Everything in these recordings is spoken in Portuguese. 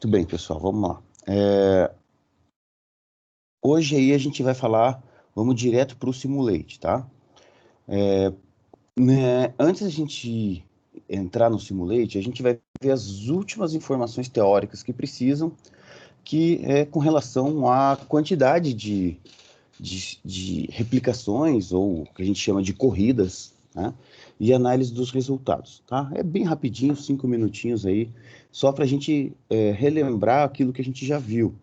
Muito bem, pessoal, vamos lá. Hoje aí a gente vai falar, vamos direto para o Simulate, tá? Antes da gente entrar no Simulate, a gente vai ver as últimas informações teóricas que precisam, que é com relação à quantidade de replicações, ou o que a gente chama de corridas, né? E análise dos resultados, tá? É bem rapidinho, 5 minutinhos aí, só para a gente relembrar aquilo que a gente já viu.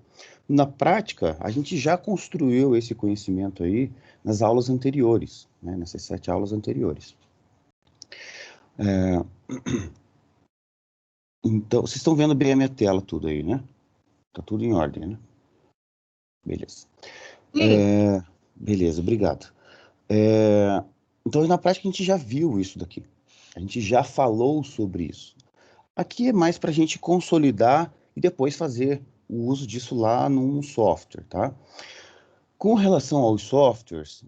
Na prática, a gente já construiu esse conhecimento aí nas aulas anteriores, né? Nessas 7 aulas anteriores. Então, vocês estão vendo bem a minha tela tudo aí, né? Tá tudo em ordem, né? Beleza. Beleza, obrigado. Então, na prática, a gente já viu isso daqui. A gente já falou sobre isso. Aqui é mais para a gente consolidar e depois fazer o uso disso lá num software, tá? Com relação aos softwares,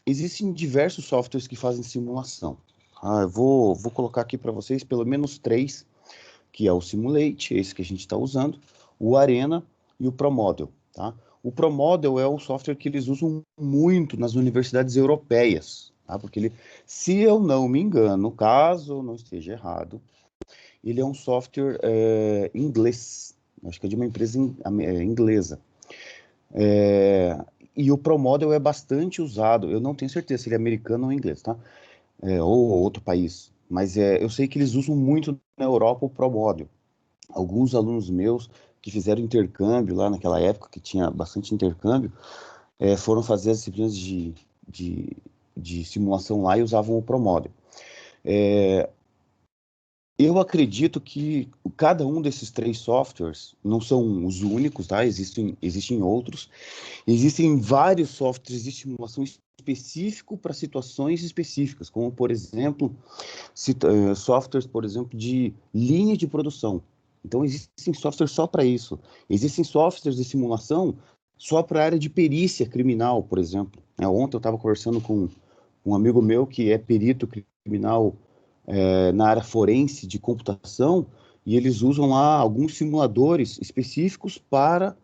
existem diversos softwares que fazem simulação. Eu vou colocar aqui para vocês pelo menos 3, que é o Simulate, esse que a gente está usando, o Arena e o ProModel, tá? O ProModel é o software que eles usam muito nas universidades europeias, tá? Porque ele, se eu não me engano, caso eu não esteja errado, ele é um software inglês, acho que é de uma empresa inglesa. E o ProModel é bastante usado, eu não tenho certeza se ele é americano ou inglês, tá? Ou outro país, mas eu sei que eles usam muito na Europa o ProModel. Alguns alunos meus que fizeram intercâmbio lá naquela época, que tinha bastante intercâmbio, foram fazer as disciplinas de simulação lá e usavam o ProModel. Eu acredito que cada um desses 3 softwares não são os únicos, tá? Existem outros. Existem vários softwares de simulação específico para situações específicas, como, por exemplo, softwares, por exemplo, de linha de produção. Então, existem softwares só para isso. Existem softwares de simulação só para a área de perícia criminal, por exemplo. Ontem eu estava conversando com um amigo meu que é perito criminal na área forense de computação, e eles usam lá alguns simuladores específicos para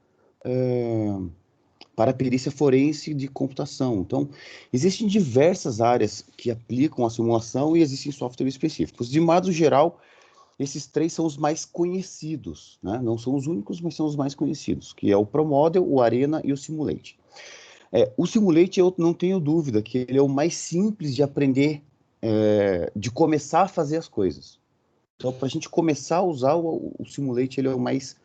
perícia forense de computação. Então, existem diversas áreas que aplicam a simulação e existem softwares específicos. De modo geral, esses 3 são os mais conhecidos, né? Não são os únicos, mas são os mais conhecidos, que é o ProModel, o Arena e o Simulate. O Simulate, eu não tenho dúvida que ele é o mais simples de aprender, de começar a fazer as coisas. Então, para a gente começar a usar o Simulate, ele é o mais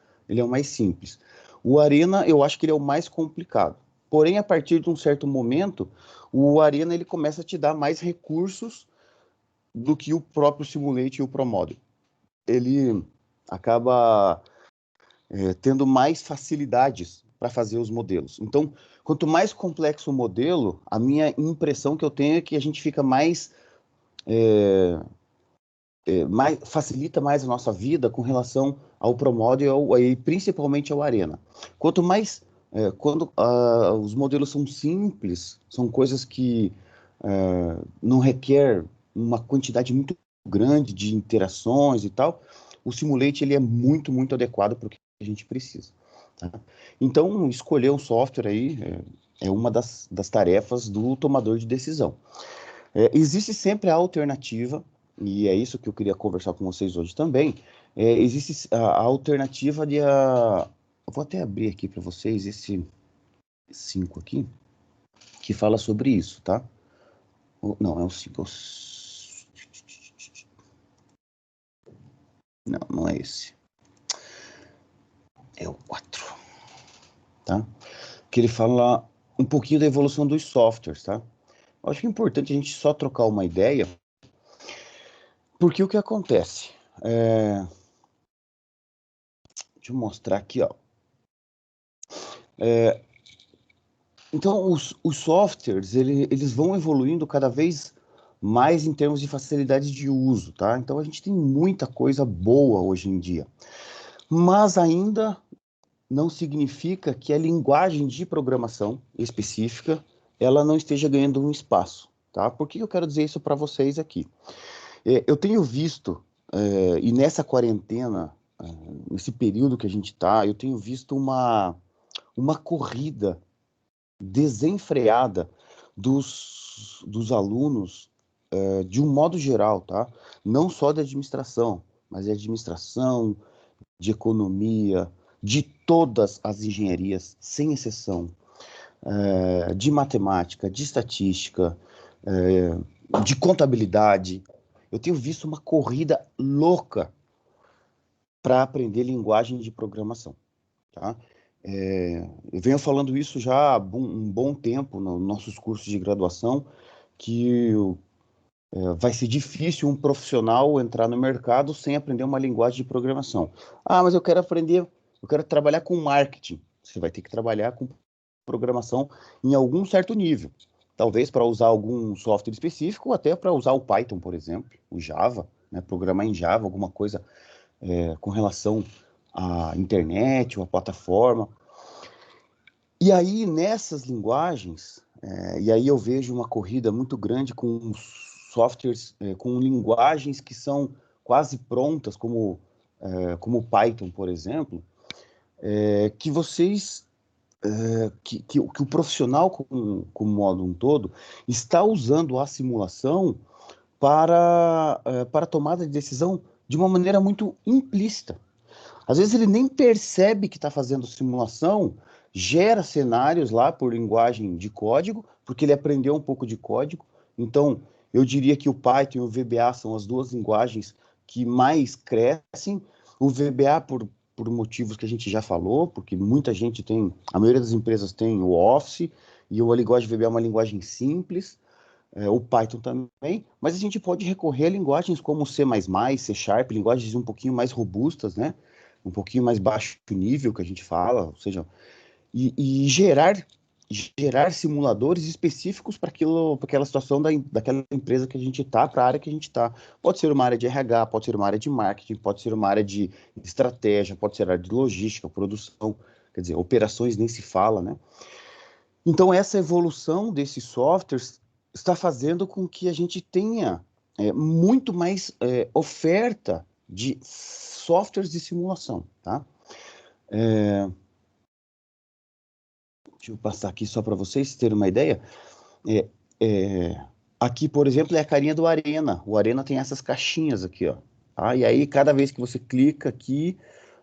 simples. O Arena, eu acho que ele é o mais complicado. Porém, a partir de um certo momento, o Arena ele começa a te dar mais recursos do que o próprio Simulate e o ProModel. Ele acaba tendo mais facilidades para fazer os modelos. Então, quanto mais complexo o modelo, a minha impressão que eu tenho é que a gente fica facilita mais a nossa vida com relação ao ProModel e principalmente ao Arena. Quanto mais, quando os modelos são simples, são coisas que não requer uma quantidade muito grande de interações e tal, o Simulate ele é muito, muito adequado para o que a gente precisa. Tá? Então, escolher um software aí é uma das tarefas do tomador de decisão. Existe sempre a alternativa, e é isso que eu queria conversar com vocês hoje também. Existe a alternativa eu vou até abrir aqui para vocês esse 5 aqui, que fala sobre isso, tá? Não, é o 5. Não, não é esse. É o 4, tá? Que ele fala um pouquinho da evolução dos softwares, tá? Eu acho que é importante a gente só trocar uma ideia, porque o que acontece? Deixa eu mostrar aqui, ó. Então, os softwares, eles vão evoluindo cada vez mais em termos de facilidade de uso, tá? Então, a gente tem muita coisa boa hoje em dia. Mas ainda não significa que a linguagem de programação específica, ela não esteja ganhando um espaço, tá? Por que eu quero dizer isso para vocês aqui? Eu tenho visto, e nessa quarentena, nesse período que a gente está, eu tenho visto uma corrida desenfreada dos alunos, de um modo geral, tá? Não só de administração, mas de administração, de economia, de todas as engenharias, sem exceção, de matemática, de estatística, de contabilidade. Eu tenho visto uma corrida louca para aprender linguagem de programação, tá? Eu venho falando isso já há um bom tempo nos nossos cursos de graduação, que vai ser difícil um profissional entrar no mercado sem aprender uma linguagem de programação. Ah, mas eu quero aprender, eu quero trabalhar com marketing. Você vai ter que trabalhar com programação em algum certo nível. Talvez para usar algum software específico, ou até para usar o Python, por exemplo, o Java, né, programar em Java, alguma coisa com relação à internet ou à plataforma. E aí, nessas linguagens, e aí eu vejo uma corrida muito grande com softwares, com linguagens que são quase prontas, como o Python, por exemplo, que vocês, que o profissional, como modo um todo, está usando a simulação para tomada de decisão de uma maneira muito implícita. Às vezes ele nem percebe que está fazendo simulação, gera cenários lá por linguagem de código, porque ele aprendeu um pouco de código. Então, eu diria que o Python e o VBA são as duas linguagens que mais crescem. O VBA por motivos que a gente já falou, porque muita gente tem, a maioria das empresas tem o Office, e a linguagem VBA é uma linguagem simples, o Python também, mas a gente pode recorrer a linguagens como C++, C Sharp, linguagens um pouquinho mais robustas, né? Um pouquinho mais baixo nível que a gente fala, ou seja, e gerar simuladores específicos para aquela situação daquela empresa que a gente está, para a área que a gente está. Pode ser uma área de RH, pode ser uma área de marketing, pode ser uma área de estratégia, pode ser área de logística, produção, quer dizer, operações nem se fala, né? Então, essa evolução desses softwares está fazendo com que a gente tenha muito mais oferta de softwares de simulação, tá? Deixa eu passar aqui só para vocês terem uma ideia. É, aqui, por exemplo, é a carinha do Arena. O Arena tem essas caixinhas aqui, ó. Tá? E aí, cada vez que você clica aqui,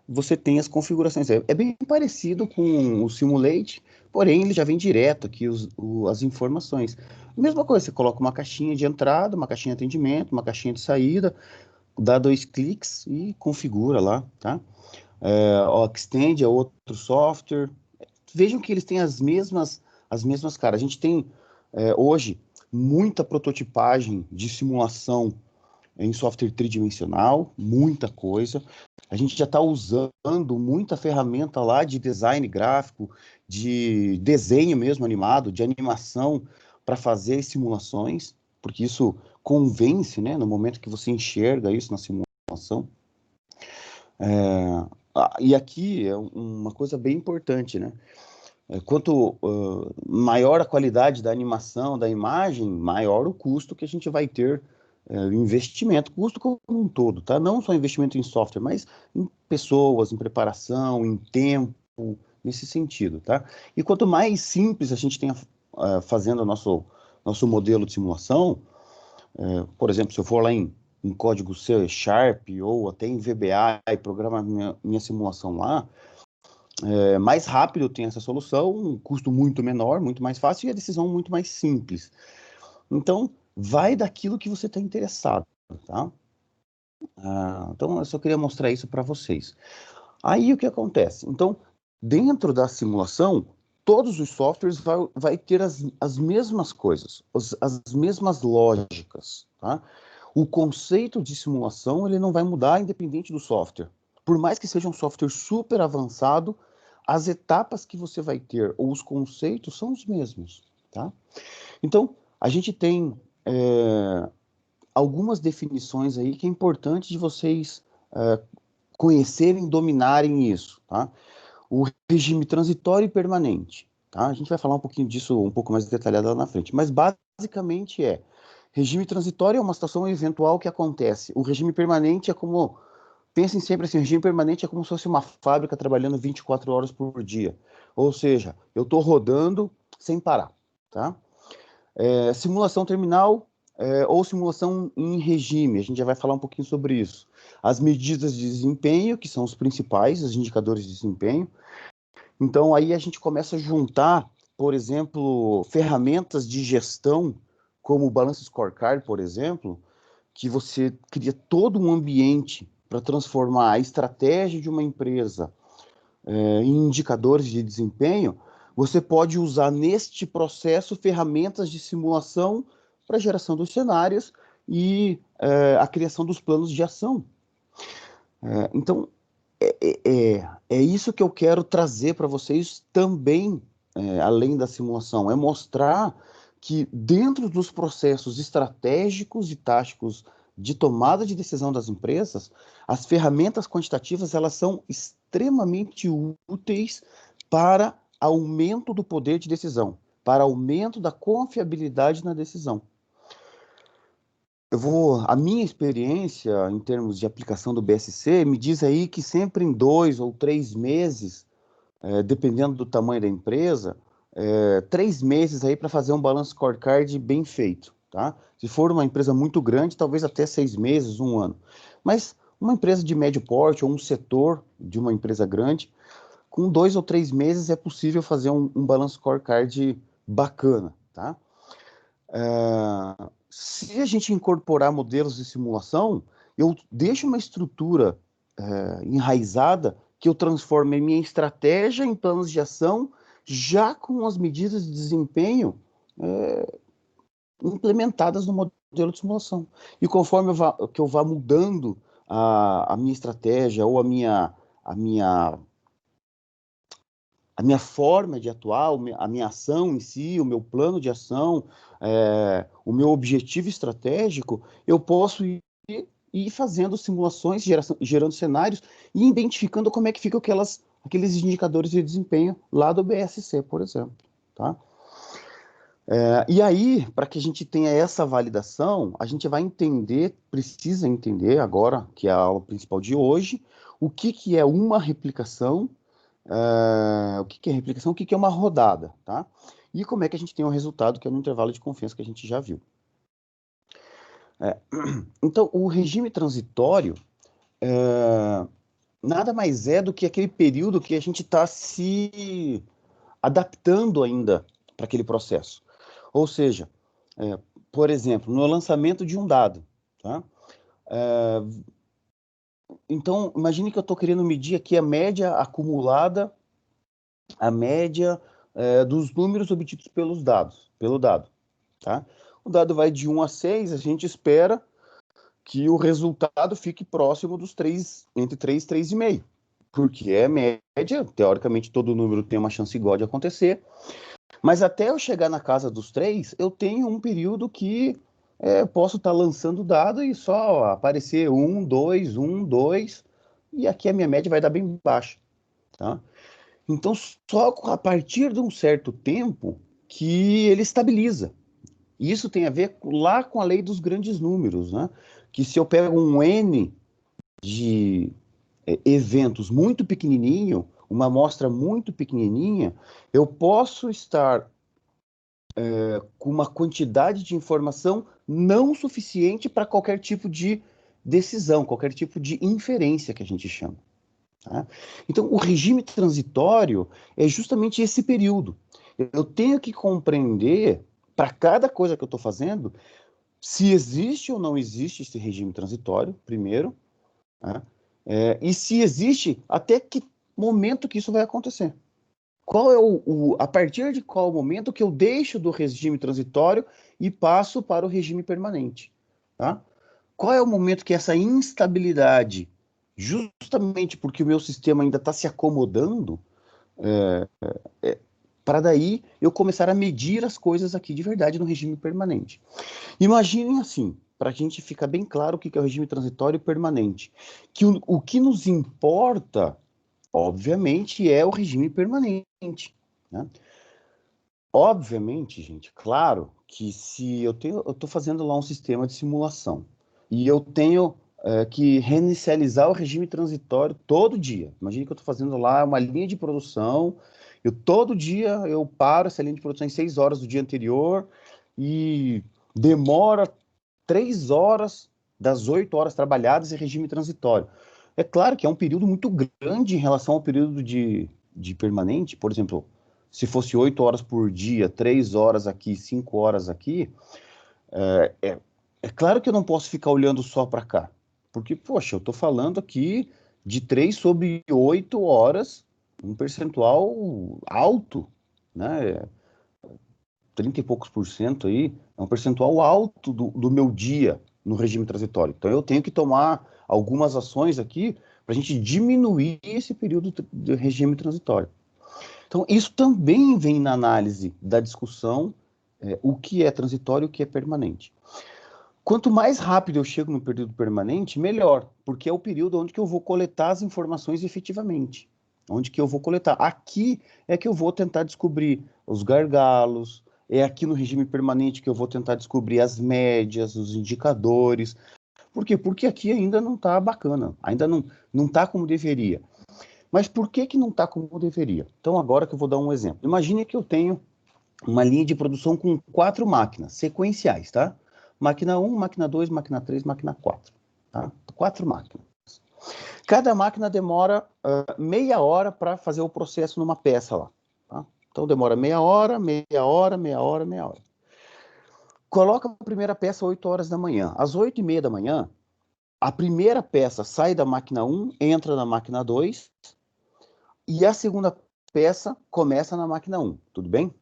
você tem as configurações. É bem parecido com o Simulate, porém ele já vem direto aqui as informações. Mesma coisa, você coloca uma caixinha de entrada, uma caixinha de atendimento, uma caixinha de saída, dá 2 cliques e configura lá, tá? O Extend é outro software. Vejam que eles têm as mesmas caras. A gente tem hoje muita prototipagem de simulação em software tridimensional, muita coisa. A gente já está usando muita ferramenta lá de design gráfico, de desenho mesmo animado, de animação para fazer simulações, porque isso convence, né, no momento que você enxerga isso na simulação. E aqui é uma coisa bem importante, né? Quanto maior a qualidade da animação, da imagem, maior o custo que a gente vai ter, investimento, custo como um todo, tá? Não só investimento em software, mas em pessoas, em preparação, em tempo, nesse sentido, tá? E quanto mais simples a gente tem fazendo o nosso modelo de simulação, por exemplo, se eu for lá em código C Sharp ou até em VBA e programar minha simulação lá, mais rápido eu tenho essa solução, um custo muito menor, muito mais fácil e a decisão muito mais simples. Então, vai daquilo que você está interessado, tá? Então, eu só queria mostrar isso para vocês. Aí, o que acontece? Então, dentro da simulação, todos os softwares vai ter as mesmas coisas, as mesmas lógicas, tá? O conceito de simulação, ele não vai mudar independente do software. Por mais que seja um software super avançado, as etapas que você vai ter, ou os conceitos, são os mesmos, tá? Então, a gente tem algumas definições aí que é importante de vocês conhecerem, dominarem isso, tá? O regime transitório e permanente, tá? A gente vai falar um pouquinho disso um pouco mais detalhado lá na frente, mas basicamente regime transitório é uma situação eventual que acontece. O regime permanente é como Pensem sempre assim, regime permanente é como se fosse uma fábrica trabalhando 24 horas por dia. Ou seja, eu estou rodando sem parar, tá? Simulação terminal ou simulação em regime, a gente já vai falar um pouquinho sobre isso. As medidas de desempenho, que são os principais, os indicadores de desempenho. Então, aí a gente começa a juntar, por exemplo, ferramentas de gestão, como o Balance Scorecard, por exemplo, que você cria todo um ambiente para transformar a estratégia de uma empresa em indicadores de desempenho. Você pode usar neste processo ferramentas de simulação para a geração dos cenários e a criação dos planos de ação. Então, é isso que eu quero trazer para vocês também, além da simulação, é mostrar que dentro dos processos estratégicos e táticos de tomada de decisão das empresas, as ferramentas quantitativas elas são extremamente úteis para aumento do poder de decisão, para aumento da confiabilidade na decisão. A minha experiência em termos de aplicação do BSC me diz aí que sempre em 2 ou 3 meses, dependendo do tamanho da empresa, 3 meses aí para fazer um balance scorecard bem feito, tá? Se for uma empresa muito grande, talvez até 6 meses, um ano. Mas uma empresa de médio porte ou um setor de uma empresa grande, com 2 ou 3 meses é possível fazer um balance scorecard bacana, tá? Se a gente incorporar modelos de simulação, eu deixo uma estrutura enraizada que eu transformo em minha estratégia em planos de ação, já com as medidas de desempenho implementadas no modelo de simulação. E conforme eu vá mudando a minha estratégia ou a minha a minha forma de atuar, a minha ação em si, o meu plano de ação, o meu objetivo estratégico, eu posso ir fazendo simulações, gerando cenários e identificando como é que ficam aqueles indicadores de desempenho lá do BSC, por exemplo. Tá? E aí, para que a gente tenha essa validação, a gente vai precisa entender agora, que é a aula principal de hoje, o que é uma replicação, o que é replicação, o que é uma rodada, tá? E como é que a gente tem um resultado, que é no intervalo de confiança que a gente já viu. Então, o regime transitório nada mais é do que aquele período que a gente está se adaptando ainda para aquele processo. Ou seja, por exemplo, no lançamento de um dado, tá? Então, imagine que eu estou querendo medir aqui a média acumulada, a média dos números obtidos pelo dado, tá? O dado vai de 1 a 6, a gente espera que o resultado fique próximo dos 3, entre 3 e 3,5, porque é média, teoricamente todo número tem uma chance igual de acontecer, mas até eu chegar na casa dos 3, eu tenho um período que posso estar lançando dado e só aparecer 1, 2, 1, 2, e aqui a minha média vai dar bem baixa, tá? Então, só a partir de um certo tempo que ele estabiliza. E isso tem a ver lá com a lei dos grandes números, né? Que se eu pego um N de eventos muito pequenininho, uma amostra muito pequenininha, eu posso estar com uma quantidade de informação não suficiente para qualquer tipo de decisão, qualquer tipo de inferência que a gente chama. Tá? Então, o regime transitório é justamente esse período. Eu tenho que compreender, para cada coisa que eu estou fazendo, se existe ou não existe esse regime transitório, primeiro, né? E se existe, até que momento que isso vai acontecer. Qual é a partir de qual momento que eu deixo do regime transitório e passo para o regime permanente, tá? Qual é o momento que essa instabilidade, justamente porque o meu sistema ainda está se acomodando, para daí eu começar a medir as coisas aqui de verdade no regime permanente. Imaginem assim, para a gente ficar bem claro o que é o regime transitório e permanente, que o que nos importa, obviamente, é o regime permanente, né? Obviamente, gente, claro que se eu estou fazendo lá um sistema de simulação e eu tenho que reinicializar o regime transitório todo dia. Imagine que eu estou fazendo lá uma linha de produção, todo dia eu paro essa linha de produção em 6 horas do dia anterior e demora 3 horas das 8 horas trabalhadas em regime transitório. É claro que é um período muito grande em relação ao período de permanente. Por exemplo, se fosse 8 horas por dia, 3 horas aqui, 5 horas aqui, é claro que eu não posso ficar olhando só para cá. Porque, poxa, eu estou falando aqui de 3 sobre 8 horas, um percentual alto, né? 30 e poucos por cento aí, é um percentual alto do meu dia no regime transitório. Então, eu tenho que tomar algumas ações aqui para a gente diminuir esse período de regime transitório. Então, isso também vem na análise da discussão, o que é transitório e o que é permanente. Quanto mais rápido eu chego no período permanente, melhor, porque é o período onde que eu vou coletar as informações efetivamente, onde que eu vou coletar. Aqui é que eu vou tentar descobrir os gargalos, é aqui no regime permanente que eu vou tentar descobrir as médias, os indicadores. Por quê? Porque aqui ainda não está bacana, ainda não está como deveria. Mas por que que não está como deveria? Então, agora que eu vou dar um exemplo. Imagine que eu tenho uma linha de produção com 4 máquinas sequenciais, tá? Máquina 1, máquina 2, máquina 3, máquina 4. Tá? 4 máquinas. Cada máquina demora meia hora para fazer o processo numa peça lá. Tá? Então demora meia hora, meia hora, meia hora, meia hora. Coloca a primeira peça às 8 horas da manhã. Às 8h30 da manhã, a primeira peça sai da máquina 1, entra na máquina 2, e a segunda peça começa na máquina 1. Tudo bem?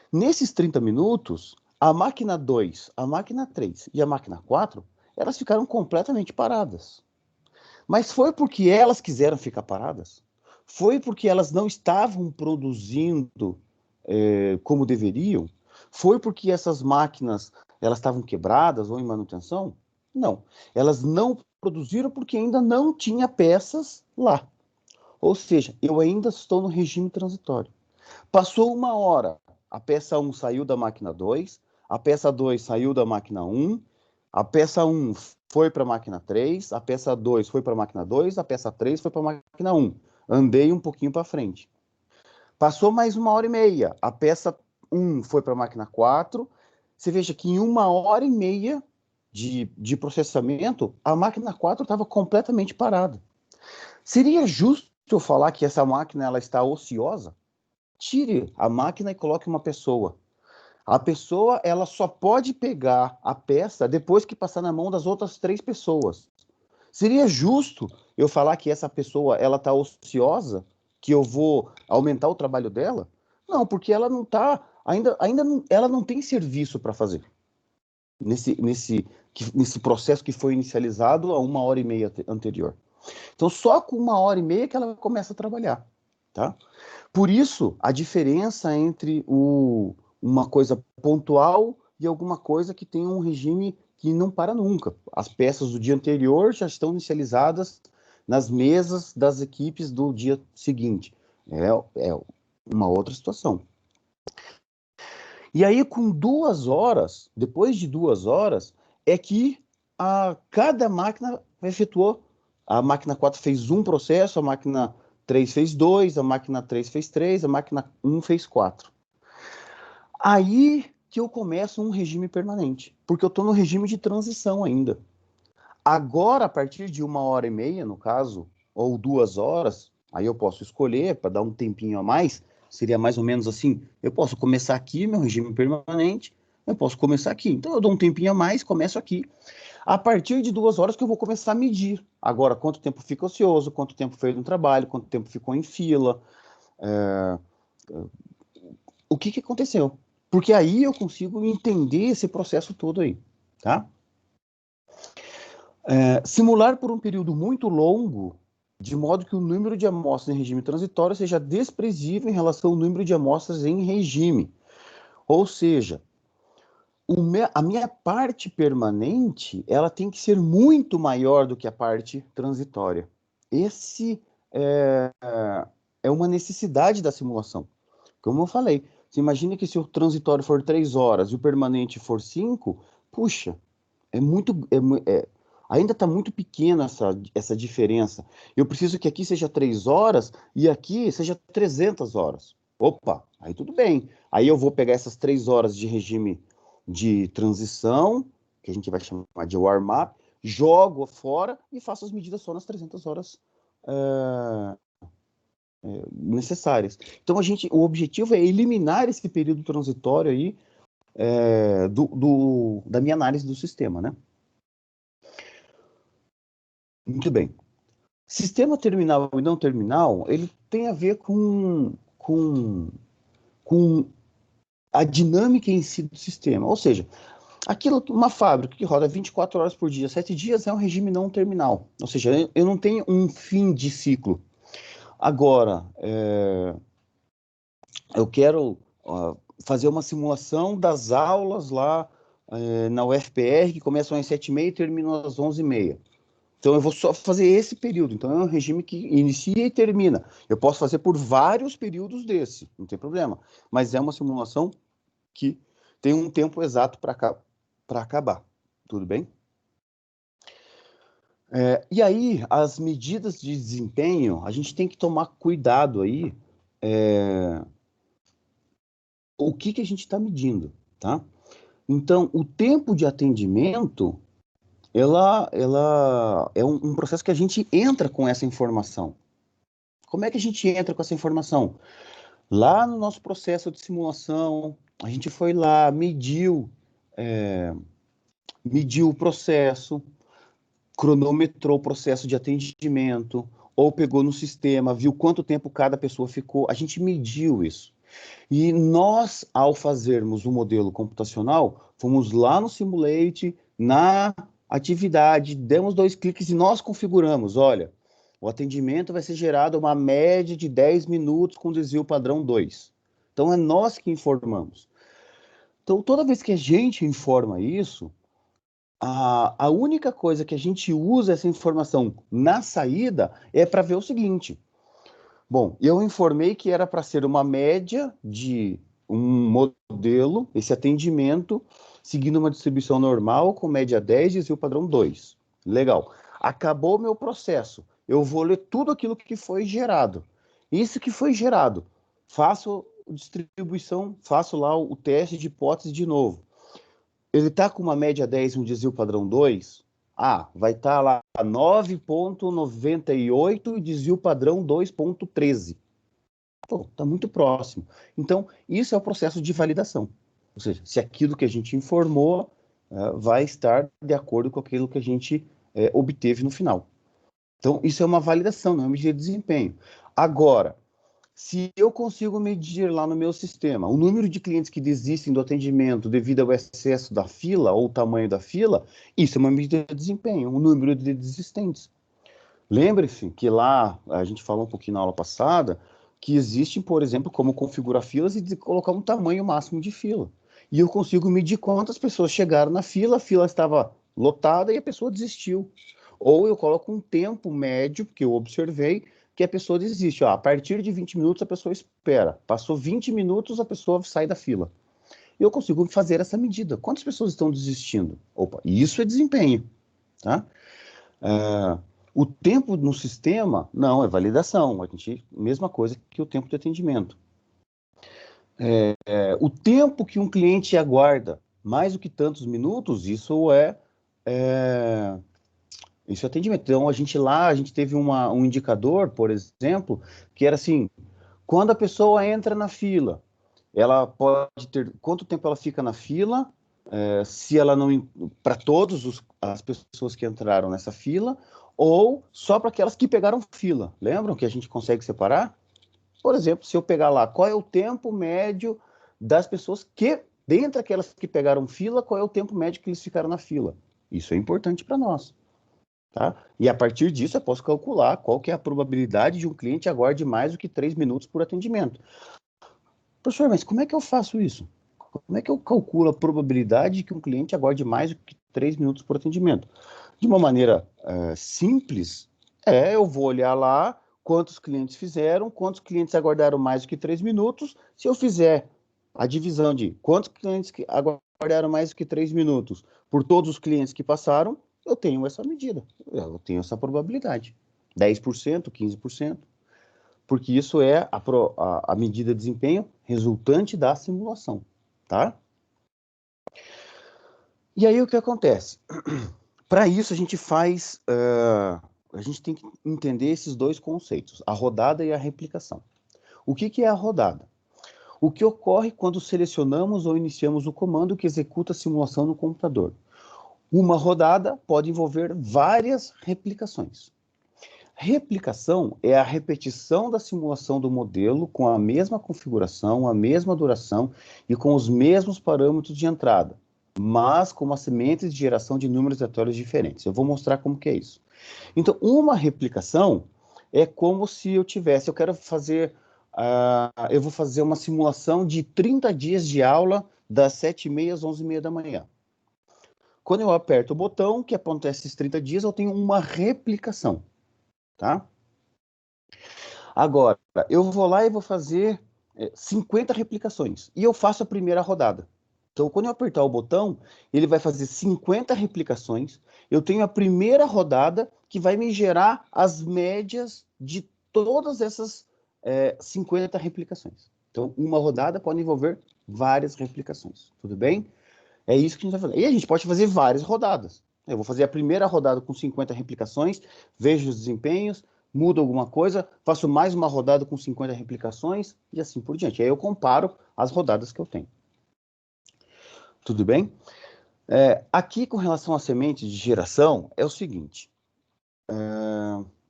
Nesses 30 minutos, a máquina 2, a máquina 3 e a máquina 4, elas ficaram completamente paradas. Mas foi porque elas quiseram ficar paradas? Foi porque elas não estavam produzindo como deveriam? Foi porque essas máquinas elas estavam quebradas ou em manutenção? Não. Elas não produziram porque ainda não tinha peças lá. Ou seja, eu ainda estou no regime transitório. Passou uma hora, a peça 1 saiu da máquina 2, a peça 2 saiu da máquina 1, a peça 1 foi para a máquina 3, a peça 2 foi para a máquina 2, a peça 3 foi para a máquina 1. Andei um pouquinho para frente. Passou mais uma hora e meia, a peça 1 foi para a máquina 4. Você veja que em uma hora e meia de processamento, a máquina 4 estava completamente parada. Seria justo eu falar que essa máquina ela está ociosa? Tire a máquina e coloque uma pessoa. A pessoa ela só pode pegar a peça depois que passar na mão das outras 3 pessoas. Seria justo eu falar que essa pessoa ela está ociosa, que eu vou aumentar o trabalho dela? Não, porque ela não está, ainda não, ela não tem serviço para fazer nesse processo que foi inicializado a uma hora e meia anterior. Então, só com uma hora e meia que ela começa a trabalhar, tá? Por isso, a diferença entre uma coisa pontual e alguma coisa que tem um regime que não para nunca. As peças do dia anterior já estão inicializadas nas mesas das equipes do dia seguinte. É uma outra situação. E aí, com 2 horas, depois de 2 horas, é que cada máquina efetuou. A máquina 4 fez um processo, a máquina 3 fez 2, a máquina 3 fez 3, a máquina 1 fez 4. Aí que eu começo um regime permanente, porque eu estou no regime de transição ainda. Agora, a partir de uma hora e meia, no caso, ou 2 horas, aí eu posso escolher para dar um tempinho a mais, seria mais ou menos assim, eu posso começar aqui, meu regime permanente, eu posso começar aqui. Então eu dou um tempinho a mais, começo aqui. A partir de 2 horas que eu vou começar a medir. Agora, quanto tempo fica ocioso, quanto tempo fez no trabalho, quanto tempo ficou em fila, o que aconteceu. Porque aí eu consigo entender esse processo todo aí, tá? Simular por um período muito longo, de modo que o número de amostras em regime transitório seja desprezível em relação ao número de amostras em regime. Ou seja, a minha parte permanente, ela tem que ser muito maior do que a parte transitória. Esse é uma necessidade da simulação. Como eu falei, você imagina que se o transitório for 3 horas e o permanente for 5, puxa, é muito. Ainda está muito pequena essa diferença. Eu preciso que aqui seja 3 horas e aqui seja 300 horas. Opa, aí tudo bem. Aí eu vou pegar essas 3 horas de regime de transição, que a gente vai chamar de warm-up, jogo fora e faço as medidas só nas 300 horas necessárias. Então, o objetivo é eliminar esse período transitório aí da minha análise do sistema, né? Muito bem. Sistema terminal e não terminal, ele tem a ver com a dinâmica em si do sistema. Ou seja, uma fábrica que roda 24 horas por dia, 7 dias, é um regime não terminal. Ou seja, eu não tenho um fim de ciclo. Agora, eu quero fazer uma simulação das aulas lá na UFPR, que começam às 7h30 e terminam às 11h30. Então, eu vou só fazer esse período. Então, é um regime que inicia e termina. Eu posso fazer por vários períodos desse, não tem problema. Mas é uma simulação que tem um tempo exato para acabar. Tudo bem? E aí, as medidas de desempenho, a gente tem que tomar cuidado aí o que a gente está medindo, tá? Então, o tempo de atendimento, ela é um processo que a gente entra com essa informação. Como é que a gente entra com essa informação? Lá no nosso processo de simulação, a gente foi lá, mediu o processo, cronometrou o processo de atendimento, ou pegou no sistema, viu quanto tempo cada pessoa ficou, a gente mediu isso. E nós, ao fazermos o modelo computacional, fomos lá no Simulate, na atividade, demos 2 cliques e nós configuramos, olha, o atendimento vai ser gerado uma média de 10 minutos com desvio padrão 2. Então, é nós que informamos. Então, toda vez que a gente informa isso, a única coisa que a gente usa essa informação na saída é para ver o seguinte. Bom, eu informei que era para ser uma média de um modelo, esse atendimento, seguindo uma distribuição normal, com média 10, desvio padrão 2. Legal. Acabou meu processo. Eu vou ler tudo aquilo que foi gerado. Isso que foi gerado. Faço distribuição, faço lá o teste de hipótese de novo. Ele está com uma média 10 e um desvio padrão 2? Vai estar lá 9,98 e desvio padrão 2,13. Pô, está muito próximo. Então, isso é o processo de validação. Ou seja, se aquilo que a gente informou vai estar de acordo com aquilo que a gente obteve no final. Então, isso é uma validação, não é uma medida de desempenho. Agora, se eu consigo medir lá no meu sistema o número de clientes que desistem do atendimento devido ao excesso da fila ou o tamanho da fila, isso é uma medida de desempenho, o número de desistentes. Lembre-se que lá, a gente falou um pouquinho na aula passada, que existem, por exemplo, como configurar filas e colocar um tamanho máximo de fila. E eu consigo medir quantas pessoas chegaram na fila, a fila estava lotada e a pessoa desistiu. Ou eu coloco um tempo médio, que eu observei, que a pessoa desiste. A partir de 20 minutos a pessoa espera. Passou 20 minutos, a pessoa sai da fila. E eu consigo fazer essa medida. Quantas pessoas estão desistindo? Opa, isso é desempenho. Tá? O tempo no sistema, não, é validação. Mesma coisa que o tempo de atendimento. O tempo que um cliente aguarda, mais do que tantos minutos, isso é atendimento. Então, a gente teve um indicador, por exemplo, que era assim, quando a pessoa entra na fila, ela pode ter, quanto tempo ela fica na fila, se ela não, para todas as pessoas que entraram nessa fila, ou só para aquelas que pegaram fila. Lembram que a gente consegue separar? Por exemplo, se eu pegar lá, qual é o tempo médio das pessoas que, dentre aquelas que pegaram fila, qual é o tempo médio que eles ficaram na fila? Isso é importante para nós. Tá? E a partir disso eu posso calcular qual que é a probabilidade de um cliente aguarde mais do que 3 minutos por atendimento. Professor, mas como é que eu faço isso? Como é que eu calculo a probabilidade de que um cliente aguarde mais do que 3 minutos por atendimento? De uma maneira simples, eu vou olhar lá quantos clientes fizeram, quantos clientes aguardaram mais do que 3 minutos. Se eu fizer a divisão de quantos clientes que aguardaram mais do que 3 minutos por todos os clientes que passaram, eu tenho essa medida, eu tenho essa probabilidade. 10%, 15%, porque isso é a medida de desempenho resultante da simulação, tá? E aí o que acontece? Para isso a gente a gente tem que entender esses dois conceitos, a rodada e a replicação. O que é a rodada? O que ocorre quando selecionamos ou iniciamos o comando que executa a simulação no computador? Uma rodada pode envolver várias replicações. Replicação é a repetição da simulação do modelo com a mesma configuração, a mesma duração e com os mesmos parâmetros de entrada, mas com uma semente de geração de números aleatórios diferentes. Eu vou mostrar como que é isso. Então, uma replicação é como se eu quero fazer, eu vou fazer uma simulação de 30 dias de aula das 7h30 às 11h30 da manhã. Quando eu aperto o botão, que acontece esses 30 dias, eu tenho uma replicação, tá? Agora, eu vou lá e vou fazer 50 replicações, e eu faço a primeira rodada. Então, quando eu apertar o botão, ele vai fazer 50 replicações, eu tenho a primeira rodada que vai me gerar as médias de todas essas 50 replicações. Então, uma rodada pode envolver várias replicações, tudo bem? É isso que a gente vai fazer. E a gente pode fazer várias rodadas. Eu vou fazer a primeira rodada com 50 replicações, vejo os desempenhos, mudo alguma coisa, faço mais uma rodada com 50 replicações e assim por diante. Aí eu comparo as rodadas que eu tenho. Tudo bem? Aqui, com relação à semente de geração, é o seguinte.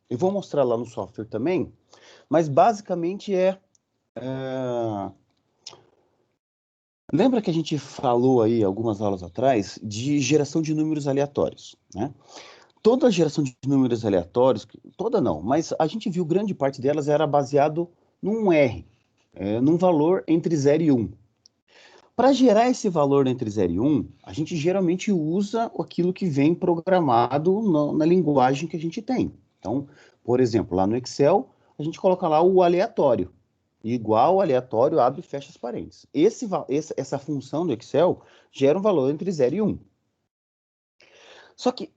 Eu vou mostrar lá no software também, mas basicamente lembra que a gente falou aí algumas aulas atrás de geração de números aleatórios, né? Toda geração de números aleatórios, toda não, mas a gente viu grande parte delas era baseado num R, num valor entre 0 e 1. Para gerar esse valor entre 0 e 1, a gente geralmente usa aquilo que vem programado na linguagem que a gente tem. Então, por exemplo, lá no Excel, a gente coloca lá o aleatório. Igual aleatório, abre e fecha as parênteses. Essa função do Excel gera um valor entre 0 e 1. Só que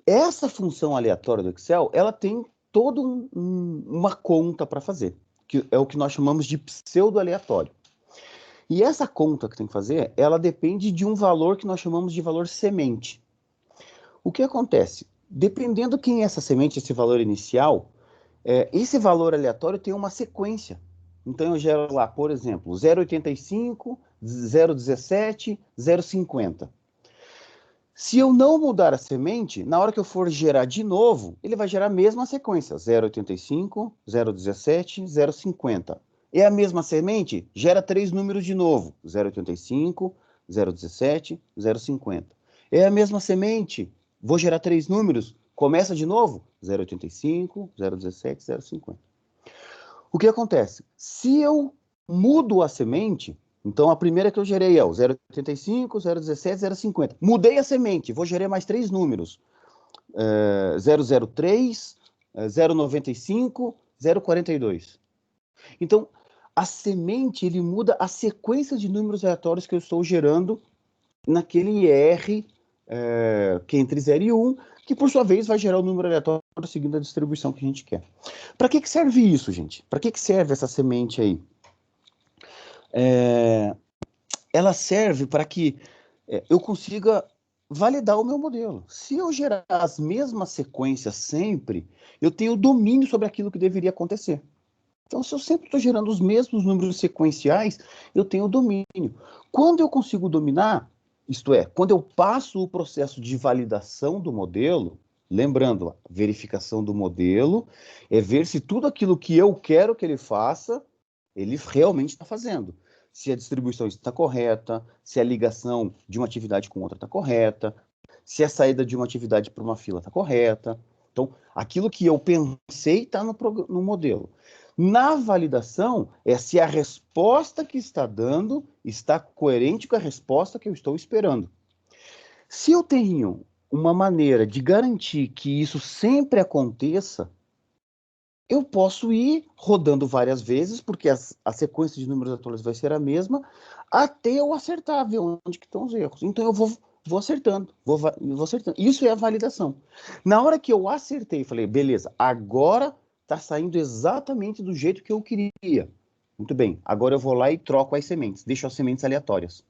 essa função aleatória do Excel, ela tem toda uma conta para fazer, que é o que nós chamamos de pseudo-aleatório. E essa conta que tem que fazer, ela depende de um valor que nós chamamos de valor semente. O que acontece? Dependendo quem é essa semente, esse valor inicial, esse valor aleatório tem uma sequência. Então eu gero lá, por exemplo, 0,85, 0,17, 0,50. Se eu não mudar a semente, na hora que eu for gerar de novo, ele vai gerar a mesma sequência, 0,85, 0,17, 0,50. É a mesma semente? Gera 3 números de novo, 0,85, 0,17, 0,50. É a mesma semente? Vou gerar 3 números, começa de novo, 0,85, 0,17, 0,50. O que acontece? Se eu mudo a semente, então a primeira que eu gerei é o 0,85, 0,17, 0,50. Mudei a semente, vou gerar mais 3 números. 003, 095, 042. Então, a semente, ele muda a sequência de números aleatórios que eu estou gerando naquele R, que é entre 0 e 1, que por sua vez vai gerar o número aleatório seguindo a distribuição que a gente quer. Para que serve isso, gente? Para que serve essa semente aí? Ela serve para que eu consiga validar o meu modelo. Se eu gerar as mesmas sequências sempre, eu tenho domínio sobre aquilo que deveria acontecer. Então, se eu sempre estou gerando os mesmos números sequenciais, eu tenho domínio. Quando eu consigo dominar, isto é, quando eu passo o processo de validação do modelo, lembrando, a verificação do modelo é ver se tudo aquilo que eu quero que ele faça, ele realmente está fazendo. Se a distribuição está correta, se a ligação de uma atividade com outra está correta, se a saída de uma atividade para uma fila está correta. Então, aquilo que eu pensei está no modelo. Na validação, é se a resposta que está dando está coerente com a resposta que eu estou esperando. Se eu tenho uma maneira de garantir que isso sempre aconteça, eu posso ir rodando várias vezes, porque a sequência de números aleatórios vai ser a mesma, até eu acertar, ver onde que estão os erros. Então, eu vou vou acertando, vou acertando. Isso é a validação. Na hora que eu acertei, falei, beleza, agora está saindo exatamente do jeito que eu queria. Muito bem, agora eu vou lá e troco as sementes, deixo as sementes aleatórias.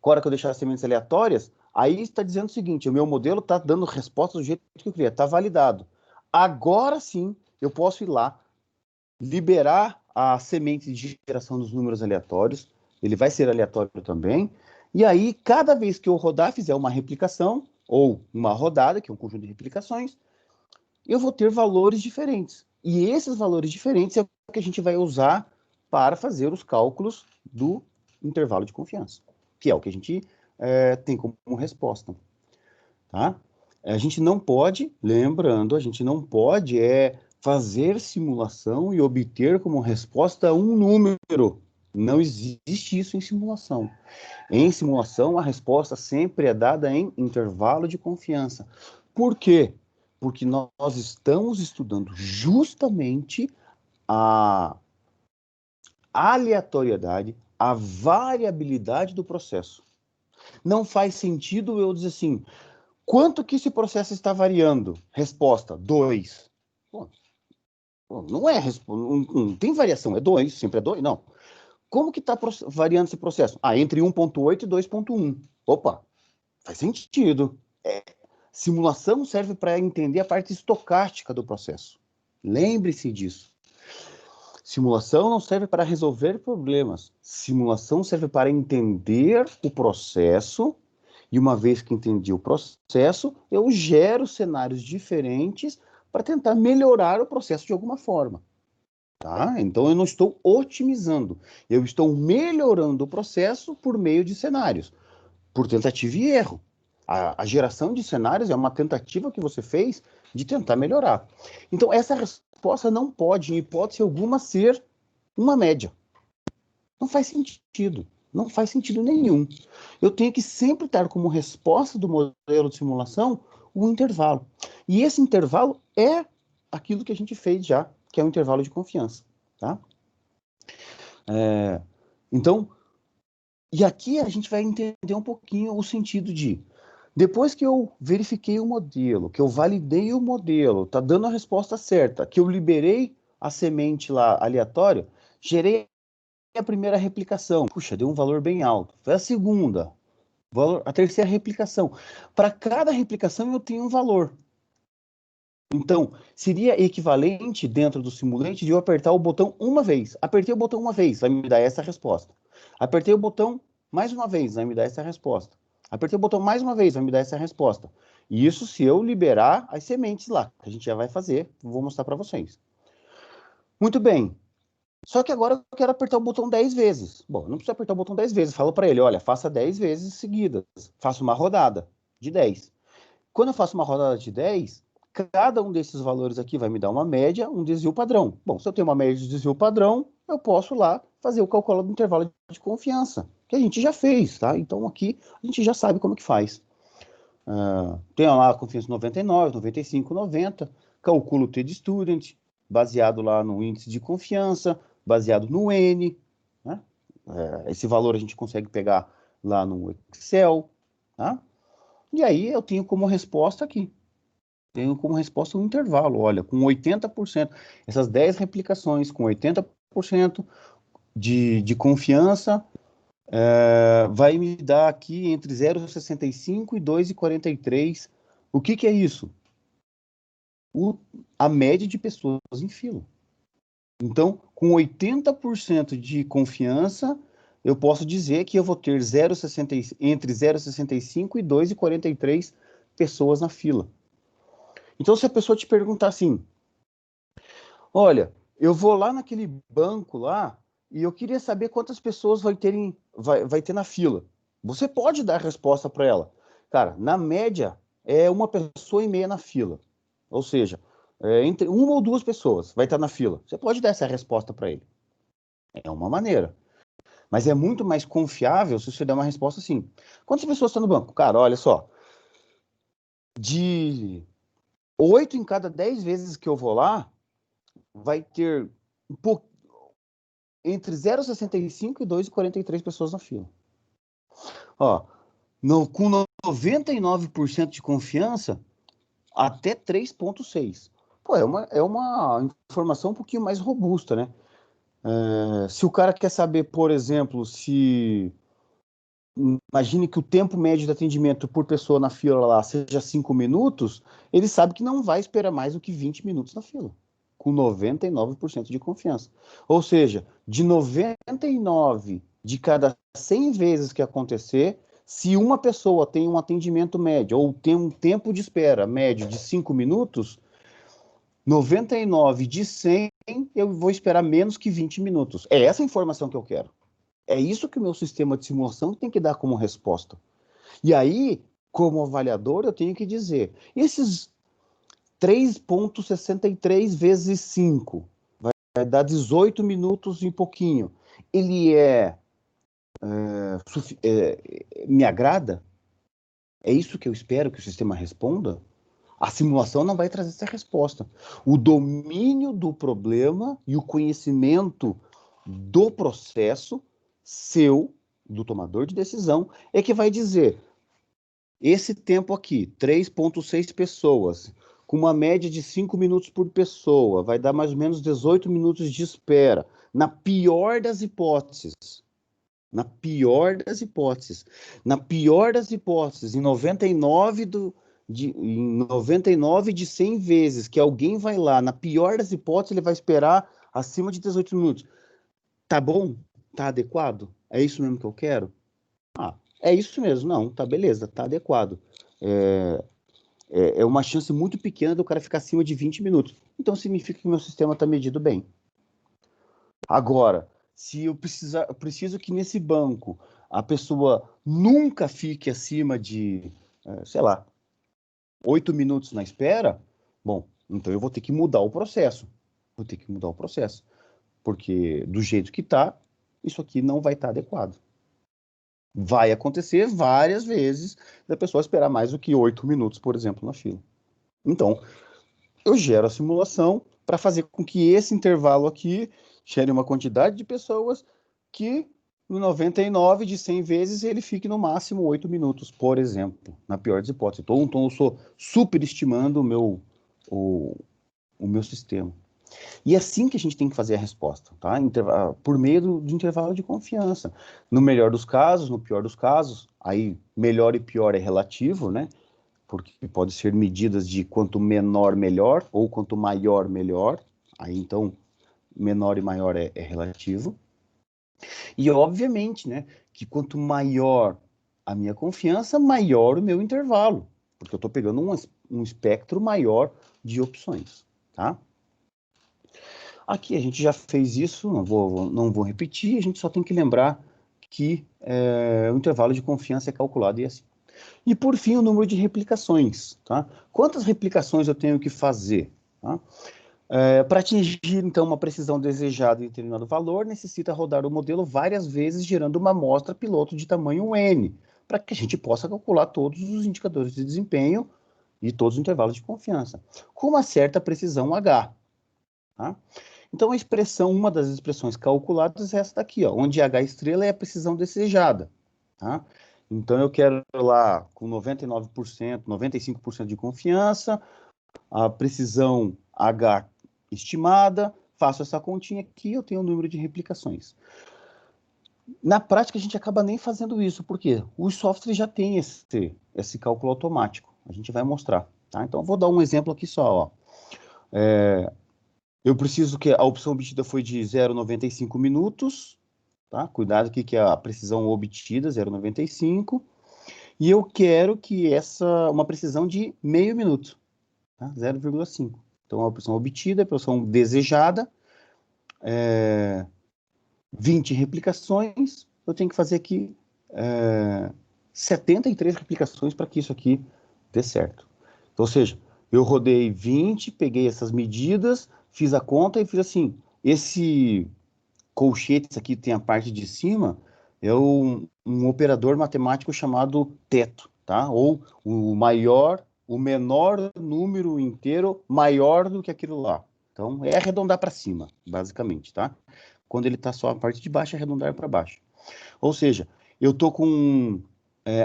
Agora que eu deixar as sementes aleatórias, aí está dizendo o seguinte, o meu modelo está dando resposta do jeito que eu queria, está validado. Agora sim, eu posso ir lá, liberar a semente de geração dos números aleatórios, ele vai ser aleatório também, e aí, cada vez que eu rodar, fizer uma replicação, ou uma rodada, que é um conjunto de replicações, eu vou ter valores diferentes. E esses valores diferentes é o que a gente vai usar para fazer os cálculos do intervalo de confiança, que é o que a gente tem como resposta. Tá? A gente não pode, lembrando, a gente não pode fazer simulação e obter como resposta um número. Não existe isso em simulação. Em simulação, a resposta sempre é dada em intervalo de confiança. Por quê? Porque nós estamos estudando justamente a aleatoriedade, a variabilidade do processo. Não faz sentido eu dizer assim, quanto que esse processo está variando? Resposta, 2. Não é, não tem variação, é 2, sempre é 2, não. Como que está variando esse processo? Entre 1.8 e 2.1. Opa, faz sentido. Simulação serve para entender a parte estocástica do processo. Lembre-se disso. Simulação não serve para resolver problemas. Simulação serve para entender o processo. E uma vez que entendi o processo, eu gero cenários diferentes para tentar melhorar o processo de alguma forma. Tá? Então eu não estou otimizando, eu estou melhorando o processo por meio de cenários, por tentativa e erro. A geração de cenários é uma tentativa que você fez de tentar melhorar. Então essa resposta não pode, em hipótese alguma, ser uma média. Não faz sentido. Não faz sentido nenhum. Eu tenho que sempre ter como resposta do modelo de simulação o intervalo. E esse intervalo é aquilo que a gente fez já, que é o intervalo de confiança. Tá? Então, e aqui a gente vai entender um pouquinho o sentido de, depois que eu verifiquei o modelo, que eu validei o modelo, tá dando a resposta certa, que eu liberei a semente lá aleatória, gerei a primeira replicação. Puxa, deu um valor bem alto. Foi a segunda, a terceira replicação. Para cada replicação eu tenho um valor. Então, seria equivalente dentro do simulante de eu apertar o botão uma vez. Apertei o botão uma vez, vai me dar essa resposta. Apertei o botão mais uma vez, vai me dar essa resposta. Apertei o botão mais uma vez, vai me dar essa resposta. E isso se eu liberar as sementes lá, que a gente já vai fazer, vou mostrar para vocês. Muito bem. Só que agora eu quero apertar o botão 10 vezes. Bom, não precisa apertar o botão 10 vezes. Falo para ele, olha, faça 10 vezes seguidas. Faça uma rodada de 10. Quando eu faço uma rodada de 10, cada um desses valores aqui vai me dar uma média, um desvio padrão. Bom, se eu tenho uma média de desvio padrão, eu posso lá fazer o cálculo do intervalo de confiança, que a gente já fez, tá? Então aqui a gente já sabe como que faz. Tem lá a confiança 99, 95, 90, calculo o T-Student, baseado lá no índice de confiança, baseado no N, né? Esse valor a gente consegue pegar lá no Excel, tá? E aí eu tenho como resposta aqui. Tenho como resposta um intervalo, olha, com 80%, essas 10 replicações com 80% de confiança, vai me dar aqui entre 0,65 e 2,43. O que é isso? A média de pessoas em fila. Então, com 80% de confiança, eu posso dizer que eu vou ter entre 0,65 e 2,43 pessoas na fila. Então, se a pessoa te perguntar assim, olha, eu vou lá naquele banco lá e eu queria saber quantas pessoas vai ter na fila. Você pode dar a resposta para ela. Cara, na média, é uma pessoa e meia na fila. Ou seja, entre uma ou duas pessoas vai estar na fila. Você pode dar essa resposta para ele. É uma maneira. Mas é muito mais confiável se você der uma resposta assim. Quantas pessoas estão no banco? Cara, olha só. De 8 em cada 10 vezes que eu vou lá, vai ter entre 0,65 e 2,43 pessoas na fila. Ó, Com 99% de confiança, até 3,6. Pô, é uma informação um pouquinho mais robusta, né? Se o cara quer saber, por exemplo, se... Imagine que o tempo médio de atendimento por pessoa na fila lá seja 5 minutos, ele sabe que não vai esperar mais do que 20 minutos na fila, com 99% de confiança. Ou seja, de 99 de cada 100 vezes que acontecer, se uma pessoa tem um atendimento médio ou tem um tempo de espera médio de 5 minutos, 99 de 100 eu vou esperar menos que 20 minutos. É essa a informação que eu quero. É isso que o meu sistema de simulação tem que dar como resposta. E aí, como avaliador, eu tenho que dizer, esses 3,63 vezes 5 vai dar 18 minutos e pouquinho. Ele me agrada? É isso que eu espero que o sistema responda? A simulação não vai trazer essa resposta. O domínio do problema e o conhecimento do processo seu, do tomador de decisão, é que vai dizer: esse tempo aqui, 3,6 pessoas, com uma média de 5 minutos por pessoa, vai dar mais ou menos 18 minutos de espera. Na pior das hipóteses, na pior das hipóteses, na pior das hipóteses, em 99 de 100 vezes que alguém vai lá, na pior das hipóteses, ele vai esperar acima de 18 minutos. Tá bom? Tá adequado? É isso mesmo que eu quero? Ah, é isso mesmo. Não, tá beleza, tá adequado. É uma chance muito pequena do cara ficar acima de 20 minutos. Então significa que o meu sistema está medido bem. Agora, se eu preciso que nesse banco a pessoa nunca fique acima de, sei lá, 8 minutos na espera, bom, então eu vou ter que mudar o processo. Vou ter que mudar o processo. Porque do jeito que está, isso aqui não vai estar adequado. Vai acontecer várias vezes da pessoa esperar mais do que 8 minutos, por exemplo, na fila. Então, eu gero a simulação para fazer com que esse intervalo aqui gere uma quantidade de pessoas que, no 99 de 100 vezes, ele fique no máximo 8 minutos, por exemplo, na pior das hipóteses. Então eu estou superestimando o meu sistema. E é assim que a gente tem que fazer a resposta, tá? Por meio do intervalo de confiança. No melhor dos casos, no pior dos casos, aí melhor e pior é relativo, né? Porque pode ser medidas de quanto menor, melhor, ou quanto maior, melhor. Aí, então, menor e maior é relativo. E, obviamente, né, que quanto maior a minha confiança, maior o meu intervalo, porque eu estou pegando um espectro maior de opções, tá? Aqui a gente já fez isso, não vou repetir, a gente só tem que lembrar que o intervalo de confiança é calculado e assim. E por fim, o número de replicações, tá? Quantas replicações eu tenho que fazer? Tá? Para atingir, então, uma precisão desejada em determinado valor, necessita rodar o modelo várias vezes, gerando uma amostra piloto de tamanho N, para que a gente possa calcular todos os indicadores de desempenho e todos os intervalos de confiança, com uma certa precisão H. Tá? Então, uma das expressões calculadas é essa daqui, ó, onde H estrela é a precisão desejada. Tá? Então, eu quero lá com 99%, 95% de confiança, a precisão H estimada, faço essa continha aqui, eu tenho o número de replicações. Na prática, a gente acaba nem fazendo isso, porque os softwares já têm esse cálculo automático. A gente vai mostrar. Tá? Então, eu vou dar um exemplo aqui só. Ó. Eu preciso que a opção obtida foi de 0,95 minutos. Tá? Cuidado aqui que a precisão obtida, 0,95. E eu quero que uma precisão de meio minuto, tá? 0,5. Então, a opção obtida, a opção desejada, 20 replicações, eu tenho que fazer aqui 73 replicações para que isso aqui dê certo. Então, ou seja, eu rodei 20, peguei essas medidas, fiz a conta e fiz assim, esse colchete aqui tem a parte de cima, é um operador matemático chamado teto, tá? Ou o menor número inteiro maior do que aquilo lá. Então, é arredondar para cima, basicamente, tá? Quando ele está só a parte de baixo, é arredondar para baixo. Ou seja, eu estou com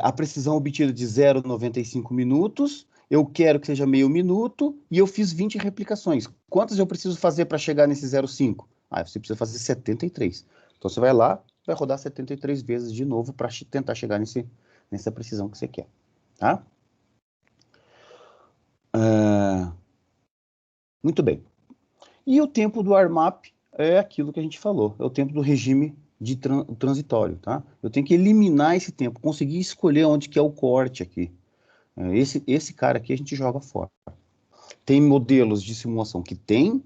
a precisão obtida de 0,95 minutos, eu quero que seja meio minuto, e eu fiz 20 replicações. Quantas eu preciso fazer para chegar nesse 0,5? Você precisa fazer 73. Então, você vai lá, vai rodar 73 vezes de novo para tentar chegar nessa precisão que você quer. Tá? Muito bem. E o tempo do ARMAP é aquilo que a gente falou, é o tempo do regime de transitório, tá? Eu tenho que eliminar esse tempo, conseguir escolher onde que é o corte aqui. Esse cara aqui a gente joga fora. Tem modelos de simulação que tem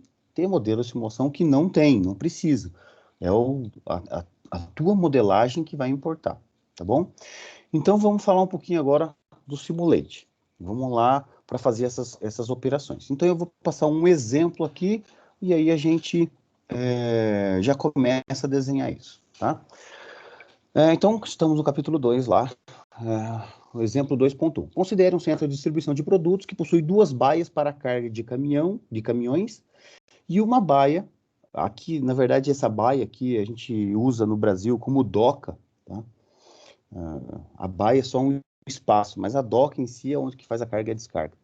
modelos de simulação que não tem, não precisa. É a tua modelagem que vai importar, tá bom? Então vamos falar um pouquinho agora do Simulate. Vamos lá para fazer essas operações. Então eu vou passar um exemplo aqui e aí a gente já começa a desenhar isso, tá? Então estamos no capítulo 2 lá. O exemplo 2.1. Considere um centro de distribuição de produtos que possui duas baias para carga de caminhões e uma baia. Aqui, na verdade, essa baia aqui a gente usa no Brasil como doca, tá? A baia é só um espaço, mas a doca em si é onde que faz a carga e a descarga.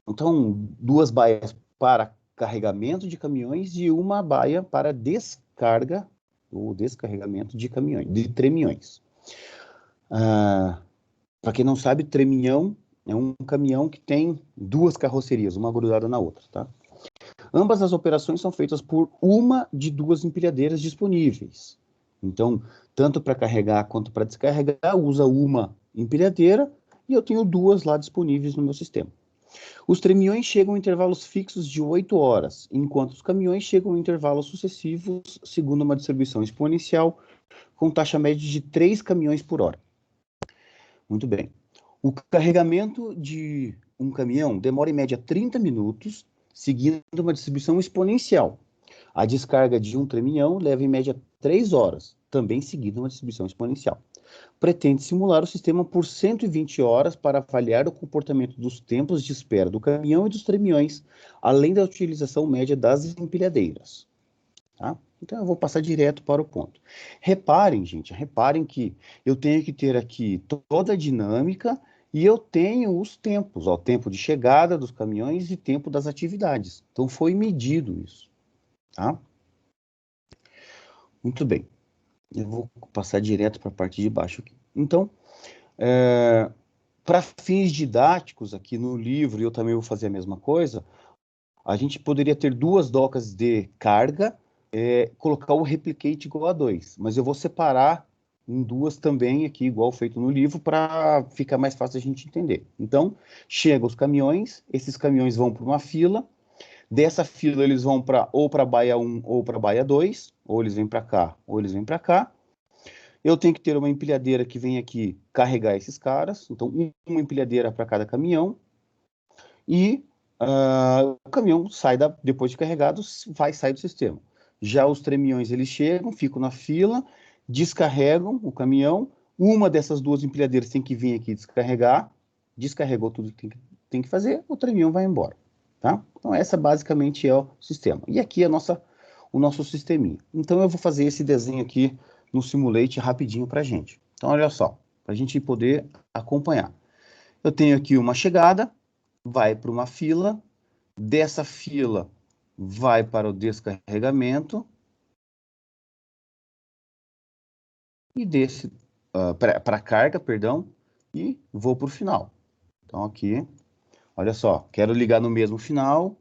Então, duas baias para carregamento de caminhões e uma baia para descarga ou descarregamento de caminhões, de tremiões. Para quem não sabe, treminhão é um caminhão que tem duas carrocerias, uma grudada na outra, tá? Ambas as operações são feitas por uma de duas empilhadeiras disponíveis. Então, tanto para carregar quanto para descarregar, usa uma empilhadeira e eu tenho duas lá disponíveis no meu sistema. Os tremiões chegam em intervalos fixos de 8 horas, enquanto os caminhões chegam em intervalos sucessivos, segundo uma distribuição exponencial, com taxa média de 3 caminhões por hora. Muito bem. O carregamento de um caminhão demora em média 30 minutos, seguindo uma distribuição exponencial. A descarga de um tremião leva em média 3 horas, também seguindo uma distribuição exponencial. Pretende simular o sistema por 120 horas para avaliar o comportamento dos tempos de espera do caminhão e dos tremiões, além da utilização média das empilhadeiras. Tá? Então eu vou passar direto para o ponto. Reparem, gente, reparem que eu tenho que ter aqui toda a dinâmica e eu tenho os tempos, ó, tempo de chegada dos caminhões e tempo das atividades. Então foi medido isso, tá? Muito bem. Eu vou passar direto para a parte de baixo aqui. Então, para fins didáticos aqui no livro, e eu também vou fazer a mesma coisa, a gente poderia ter duas docas de carga, colocar o replicate igual a 2, mas eu vou separar em duas também aqui, igual feito no livro, para ficar mais fácil a gente entender. Então, chegam os caminhões, esses caminhões vão para uma fila, dessa fila eles vão ou para a baia 1 ou para a baia 2, ou eles vêm para cá, ou eles vêm para cá. Eu tenho que ter uma empilhadeira que vem aqui carregar esses caras, então uma empilhadeira para cada caminhão, e o caminhão sai, depois de carregado, vai sair do sistema. Já os tremiões, eles chegam, ficam na fila, descarregam o caminhão, uma dessas duas empilhadeiras tem que vir aqui descarregar, descarregou tudo que tem que fazer, o tremião vai embora, tá? Então essa basicamente é o sistema. E aqui é o nosso sisteminha. Então eu vou fazer esse desenho aqui no Simulate rapidinho para a gente. Então olha só, para a gente poder acompanhar. Eu tenho aqui uma chegada, vai para uma fila, dessa fila vai para o descarregamento e desse para a carga, perdão, e vou para o final. Então aqui, olha só, quero ligar no mesmo final,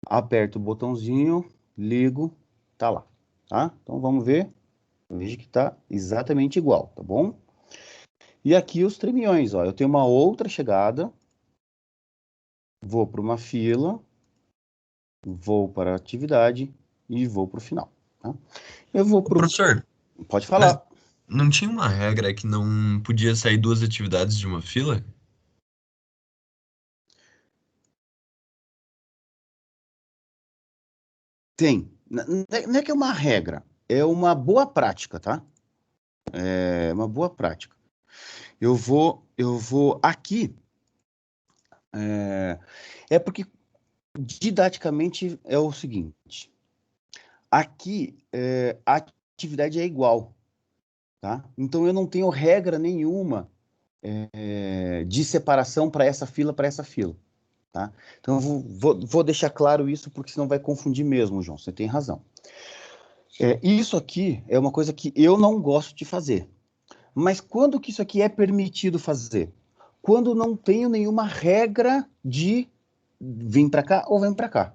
aperto o botãozinho, ligo, tá lá, tá? Então vamos ver, veja que tá exatamente igual, tá bom? E aqui os tremiões, ó, eu tenho uma outra chegada, vou para uma fila, vou para a atividade e vou para o final. Tá? Eu vou Ô, para o... professor, Pode mas falar. não tinha uma regra que não podia sair duas atividades de uma fila? Tem. Não é que é uma regra, é uma boa prática, tá? É uma boa prática. Eu vou aqui. Porque didaticamente é o seguinte: aqui a atividade é igual. tá? Então, eu não tenho regra nenhuma de separação para essa fila, tá? Então, eu vou deixar claro isso, porque senão vai confundir mesmo, João, você tem razão. Isso aqui é uma coisa que eu não gosto de fazer. Mas quando que isso aqui é permitido fazer? Quando não tenho nenhuma regra de vir para cá ou vem para cá,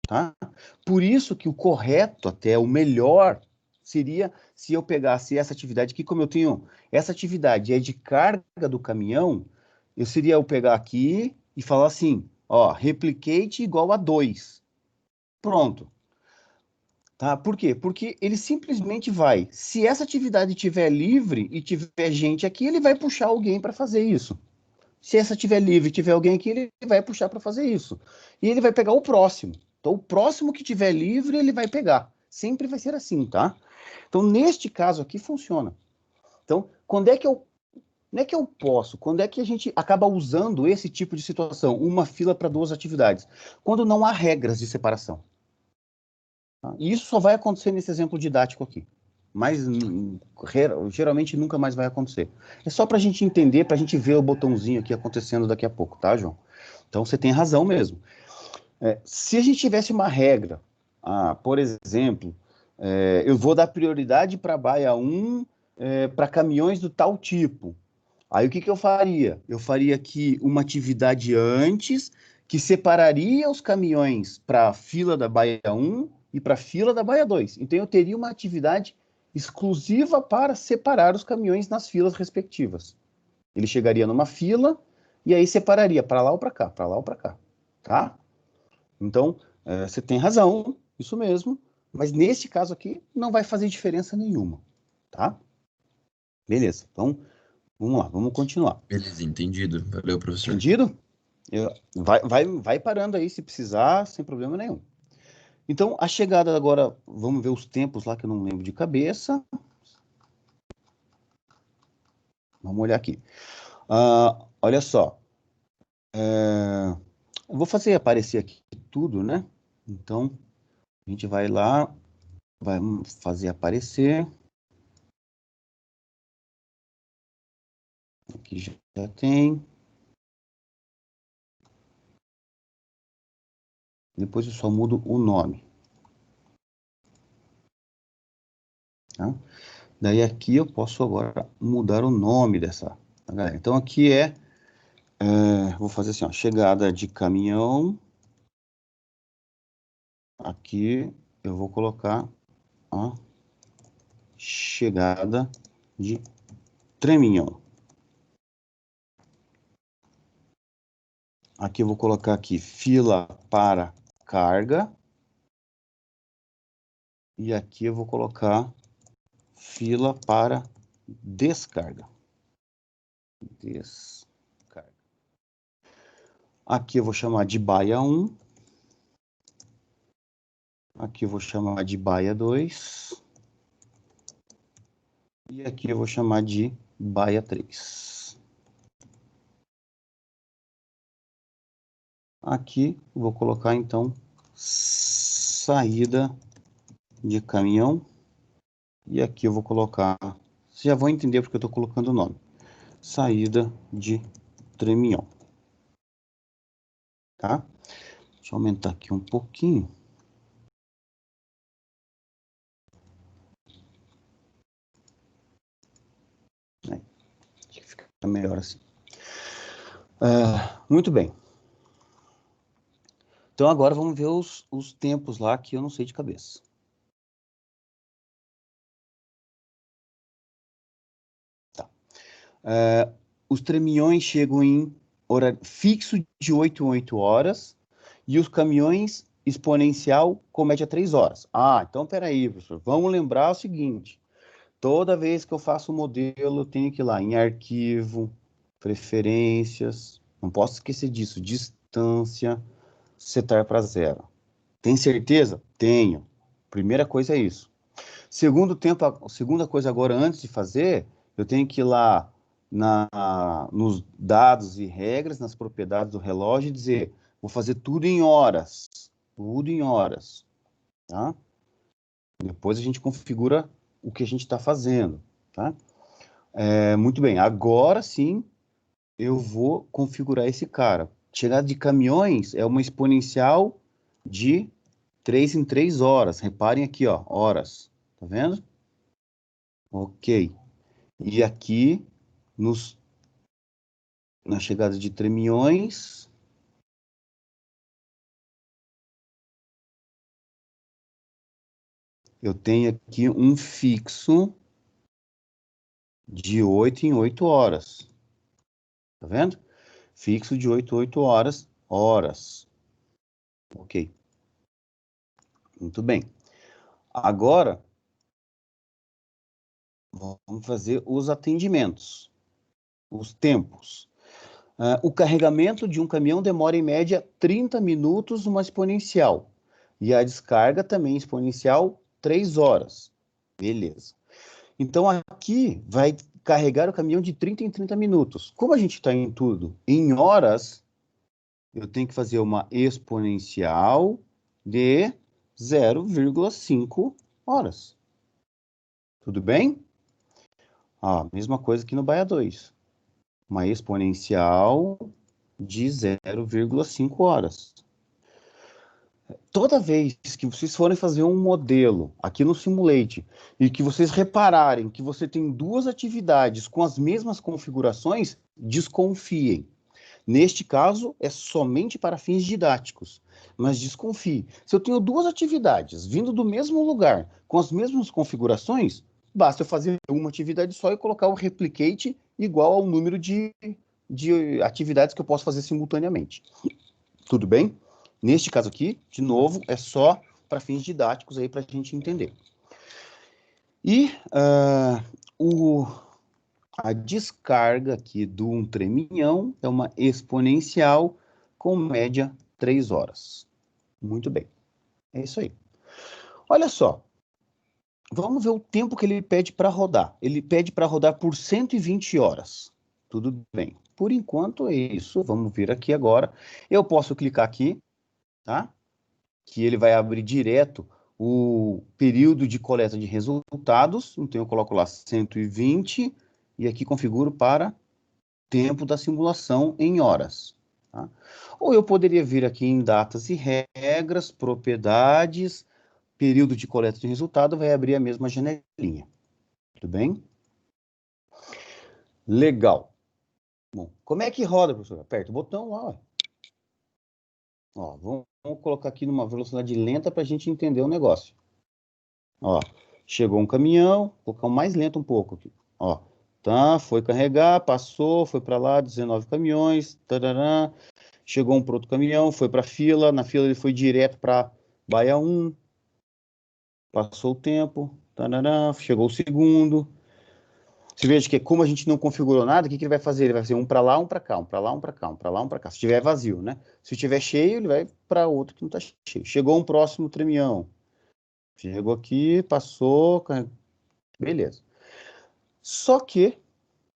tá? Por isso que o correto, até o melhor, seria se eu pegasse essa atividade aqui, como eu tenho essa atividade é de carga do caminhão, seria eu pegar aqui e falar assim, ó, replicate igual a 2. Pronto. Tá? Por quê? Porque ele simplesmente vai. Se essa atividade estiver livre e tiver gente aqui, ele vai puxar alguém para fazer isso. Se essa estiver livre e tiver alguém aqui, ele vai puxar para fazer isso. E ele vai pegar o próximo. Então, o próximo que tiver livre, ele vai pegar. Sempre vai ser assim, tá? Então, neste caso aqui, funciona. Então, quando é que eu. Não é que eu posso, quando é que a gente acaba usando esse tipo de situação, uma fila para duas atividades? Quando não há regras de separação. Tá? E isso só vai acontecer nesse exemplo didático aqui. Mas geralmente nunca mais vai acontecer. É só para a gente entender, para a gente ver o botãozinho aqui acontecendo daqui a pouco, tá, João? Então você tem razão mesmo. Se a gente tivesse uma regra, por exemplo, eu vou dar prioridade para a baia 1 para caminhões do tal tipo. Aí o que eu faria? Eu faria aqui uma atividade antes que separaria os caminhões para a fila da baia 1 e para a fila da baia 2. Então eu teria uma atividade exclusiva para separar os caminhões nas filas respectivas. Ele chegaria numa fila e aí separaria para lá ou para cá, para lá ou para cá, tá? Então, você tem razão, isso mesmo, mas nesse caso aqui não vai fazer diferença nenhuma, tá? Beleza, então vamos lá, vamos continuar. Beleza, entendido. Valeu, professor. Entendido? Vai parando aí se precisar, sem problema nenhum. Então, a chegada agora, vamos ver os tempos lá que eu não lembro de cabeça. Vamos olhar aqui. Olha só. Eu vou fazer aparecer aqui tudo, né? Então, a gente vai lá, vai fazer aparecer. Aqui já tem. Depois eu só mudo o nome. Tá? Daí aqui eu posso agora mudar o nome dessa galera. Então aqui vou fazer assim, ó, chegada de caminhão. Aqui eu vou colocar a chegada de treminhão. Aqui eu vou colocar aqui fila para carga. E aqui eu vou colocar fila para descarga. Descarga. Aqui eu vou chamar de baia 1. Aqui eu vou chamar de baia 2. E aqui eu vou chamar de baia 3. Aqui eu vou colocar então saída de caminhão. E aqui eu vou colocar, vocês já vão entender porque eu estou colocando o nome. Saída de treminhão. Tá? Deixa eu aumentar aqui um pouquinho. Acho que fica melhor assim. Muito bem. Então agora vamos ver os tempos lá que eu não sei de cabeça. Tá. Os treminhões chegam em horário fixo de 8 em 8 horas e os caminhões exponencial com média 3 horas. Então peraí, professor, vamos lembrar o seguinte, toda vez que eu faço o modelo, eu tenho que ir lá em arquivo, preferências, não posso esquecer disso, distância, setar para 0. Tem certeza? Tenho. Primeira coisa é isso. Segunda coisa agora, antes de fazer, eu tenho que ir lá nos dados e regras, nas propriedades do relógio e dizer, vou fazer tudo em horas. Tudo em horas. Tá? Depois a gente configura o que a gente está fazendo. tá? Muito bem, agora sim eu vou configurar esse cara. Chegada de caminhões é uma exponencial de 3 em 3 horas. Reparem aqui, ó, horas. Tá vendo? Ok. E aqui, na chegada de caminhões, eu tenho aqui um fixo de 8 em 8 horas. Tá vendo? Fixo de 8 em 8 horas. Horas. Ok. Muito bem. Agora, vamos fazer os atendimentos, os tempos. O carregamento de um caminhão demora em média 30 minutos numa exponencial. E a descarga também exponencial, 3 horas. Beleza. Então aqui vai carregar o caminhão de 30 em 30 minutos. Como a gente está em tudo em horas, eu tenho que fazer uma exponencial de 0,5 horas. Tudo bem? Mesma coisa que no Baia 2. Uma exponencial de 0,5 horas. Toda vez que vocês forem fazer um modelo aqui no Simulate e que vocês repararem que você tem duas atividades com as mesmas configurações, desconfiem. Neste caso, é somente para fins didáticos, mas desconfie. Se eu tenho duas atividades vindo do mesmo lugar, com as mesmas configurações, basta eu fazer uma atividade só e colocar o replicate igual ao número de atividades que eu posso fazer simultaneamente. Tudo bem? Neste caso aqui, de novo, é só para fins didáticos aí para a gente entender. E a descarga aqui do um treminhão é uma exponencial com média 3 horas. Muito bem. É isso aí. Olha só. Vamos ver o tempo que ele pede para rodar. Ele pede para rodar por 120 horas. Tudo bem. Por enquanto é isso. Vamos ver aqui agora. Eu posso clicar aqui, tá? Que ele vai abrir direto o período de coleta de resultados. Então, eu coloco lá 120 e aqui configuro para tempo da simulação em horas. Tá? Ou eu poderia vir aqui em datas e regras, propriedades, período de coleta de resultado, vai abrir a mesma janelinha. Tudo bem? Legal. Bom, como é que roda, professor? Aperta o botão lá, ó. Ó, vamos colocar aqui numa velocidade lenta para a gente entender o negócio. Ó, chegou um caminhão, vou colocar o mais lento um pouco aqui. Ó, tá, foi carregar, passou, foi para lá, 19 caminhões, tarará. Chegou um para outro caminhão, foi para a fila, na fila ele foi direto para Baia 1, passou o tempo, tarará, chegou o segundo. Você veja que como a gente não configurou nada, o que ele vai fazer? Ele vai fazer um para lá, um para cá, um para lá, um para cá, um para lá, um para cá. Se tiver vazio, né? Se tiver cheio, ele vai para outro que não está cheio. Chegou um próximo tremião. Chegou aqui, passou, beleza. Só que,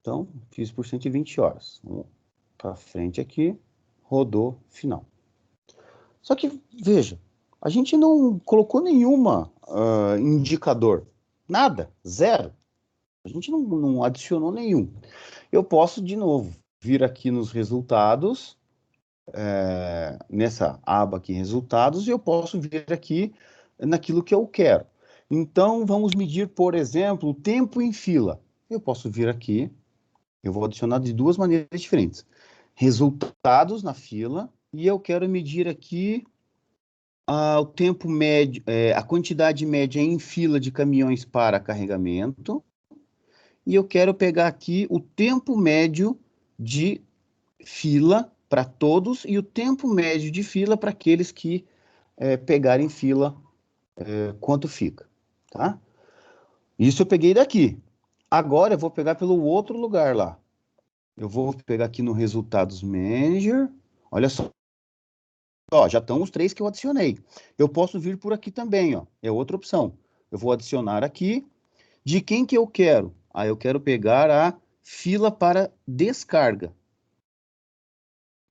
então, fiz por 120 horas. Vamos para frente aqui, rodou, final. Só que, veja, a gente não colocou nenhuma indicador. Nada, zero. A gente não adicionou nenhum. Eu posso, de novo, vir aqui nos resultados, nessa aba aqui, resultados, e eu posso vir aqui naquilo que eu quero. Então, vamos medir, por exemplo, o tempo em fila. Eu posso vir aqui, eu vou adicionar de duas maneiras diferentes. Resultados na fila, e eu quero medir aqui o tempo médio, a quantidade média em fila de caminhões para carregamento, e eu quero pegar aqui o tempo médio de fila para todos e o tempo médio de fila para aqueles que pegarem fila, quanto fica, tá? Isso eu peguei daqui. Agora eu vou pegar pelo outro lugar lá. Eu vou pegar aqui no Resultados Manager. Olha só. Ó, já estão os três que eu adicionei. Eu posso vir por aqui também, ó. É outra opção. Eu vou adicionar aqui. De quem que eu quero? Eu quero pegar a fila para descarga.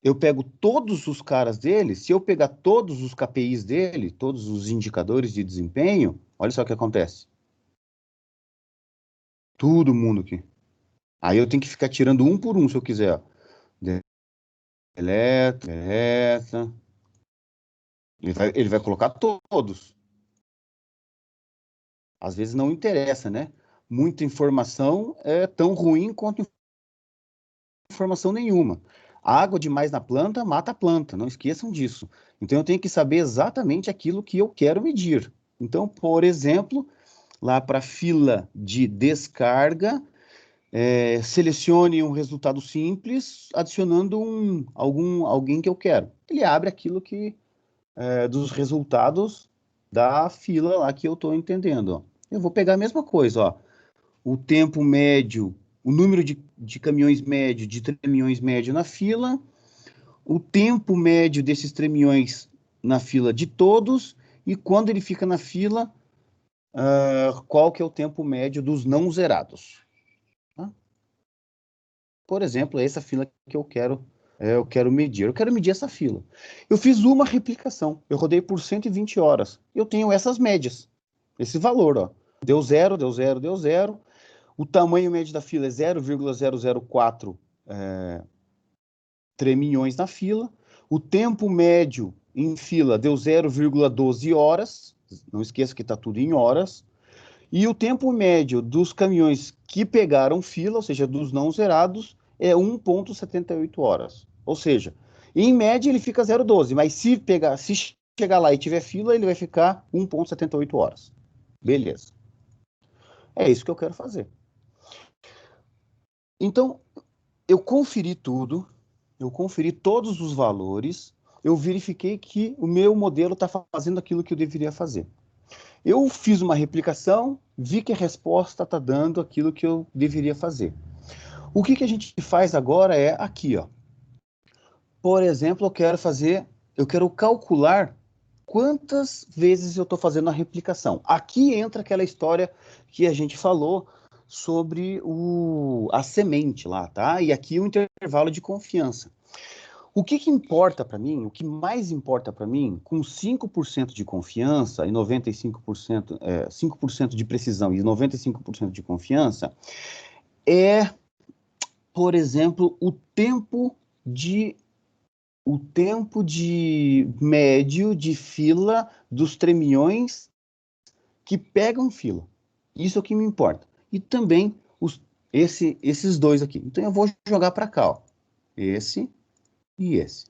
Eu pego todos os caras dele. Se eu pegar todos os KPIs dele, todos os indicadores de desempenho, olha só o que acontece. Todo mundo aqui. Aí eu tenho que ficar tirando um por um, se eu quiser. Ó. Deleta, deleta. Ele vai colocar todos. Às vezes não interessa, né? Muita informação é tão ruim quanto informação nenhuma. Água demais na planta mata a planta, não esqueçam disso. Então eu tenho que saber exatamente aquilo que eu quero medir. Então, por exemplo, lá para a fila de descarga, selecione um resultado simples, adicionando alguém que eu quero. Ele abre aquilo que dos resultados da fila lá que eu estou entendendo. Ó. Eu vou pegar a mesma coisa, ó. O tempo médio, o número de caminhões médio, de tremiões médio na fila, o tempo médio desses tremiões na fila de todos, e quando ele fica na fila, qual que é o tempo médio dos não zerados. Tá? Por exemplo, é essa fila que eu quero medir. Eu quero medir essa fila. Eu fiz uma replicação, eu rodei por 120 horas. Eu tenho essas médias, esse valor, ó. Deu zero, deu zero, deu zero. O tamanho médio da fila é 0,004 tremilhões na fila. O tempo médio em fila deu 0,12 horas. Não esqueça que está tudo em horas. E o tempo médio dos caminhões que pegaram fila, ou seja, dos não zerados, é 1,78 horas. Ou seja, em média ele fica 0,12, mas se chegar lá e tiver fila, ele vai ficar 1,78 horas. Beleza. É isso que eu quero fazer. Então, eu conferi tudo, eu conferi todos os valores, eu verifiquei que o meu modelo está fazendo aquilo que eu deveria fazer. Eu fiz uma replicação, vi que a resposta está dando aquilo que eu deveria fazer. O que a gente faz agora é aqui, ó. Por exemplo, eu quero calcular quantas vezes eu estou fazendo a replicação. Aqui entra aquela história que a gente falou sobre a semente lá, tá? E aqui o intervalo de confiança. O que importa para mim, o que mais importa para mim, com 5% de confiança e 95%, 5% de precisão e 95% de confiança, é, por exemplo, o tempo de médio de fila dos tremiões que pegam fila. Isso é o que me importa. E também esses dois aqui. Então eu vou jogar para cá, ó. Esse e esse.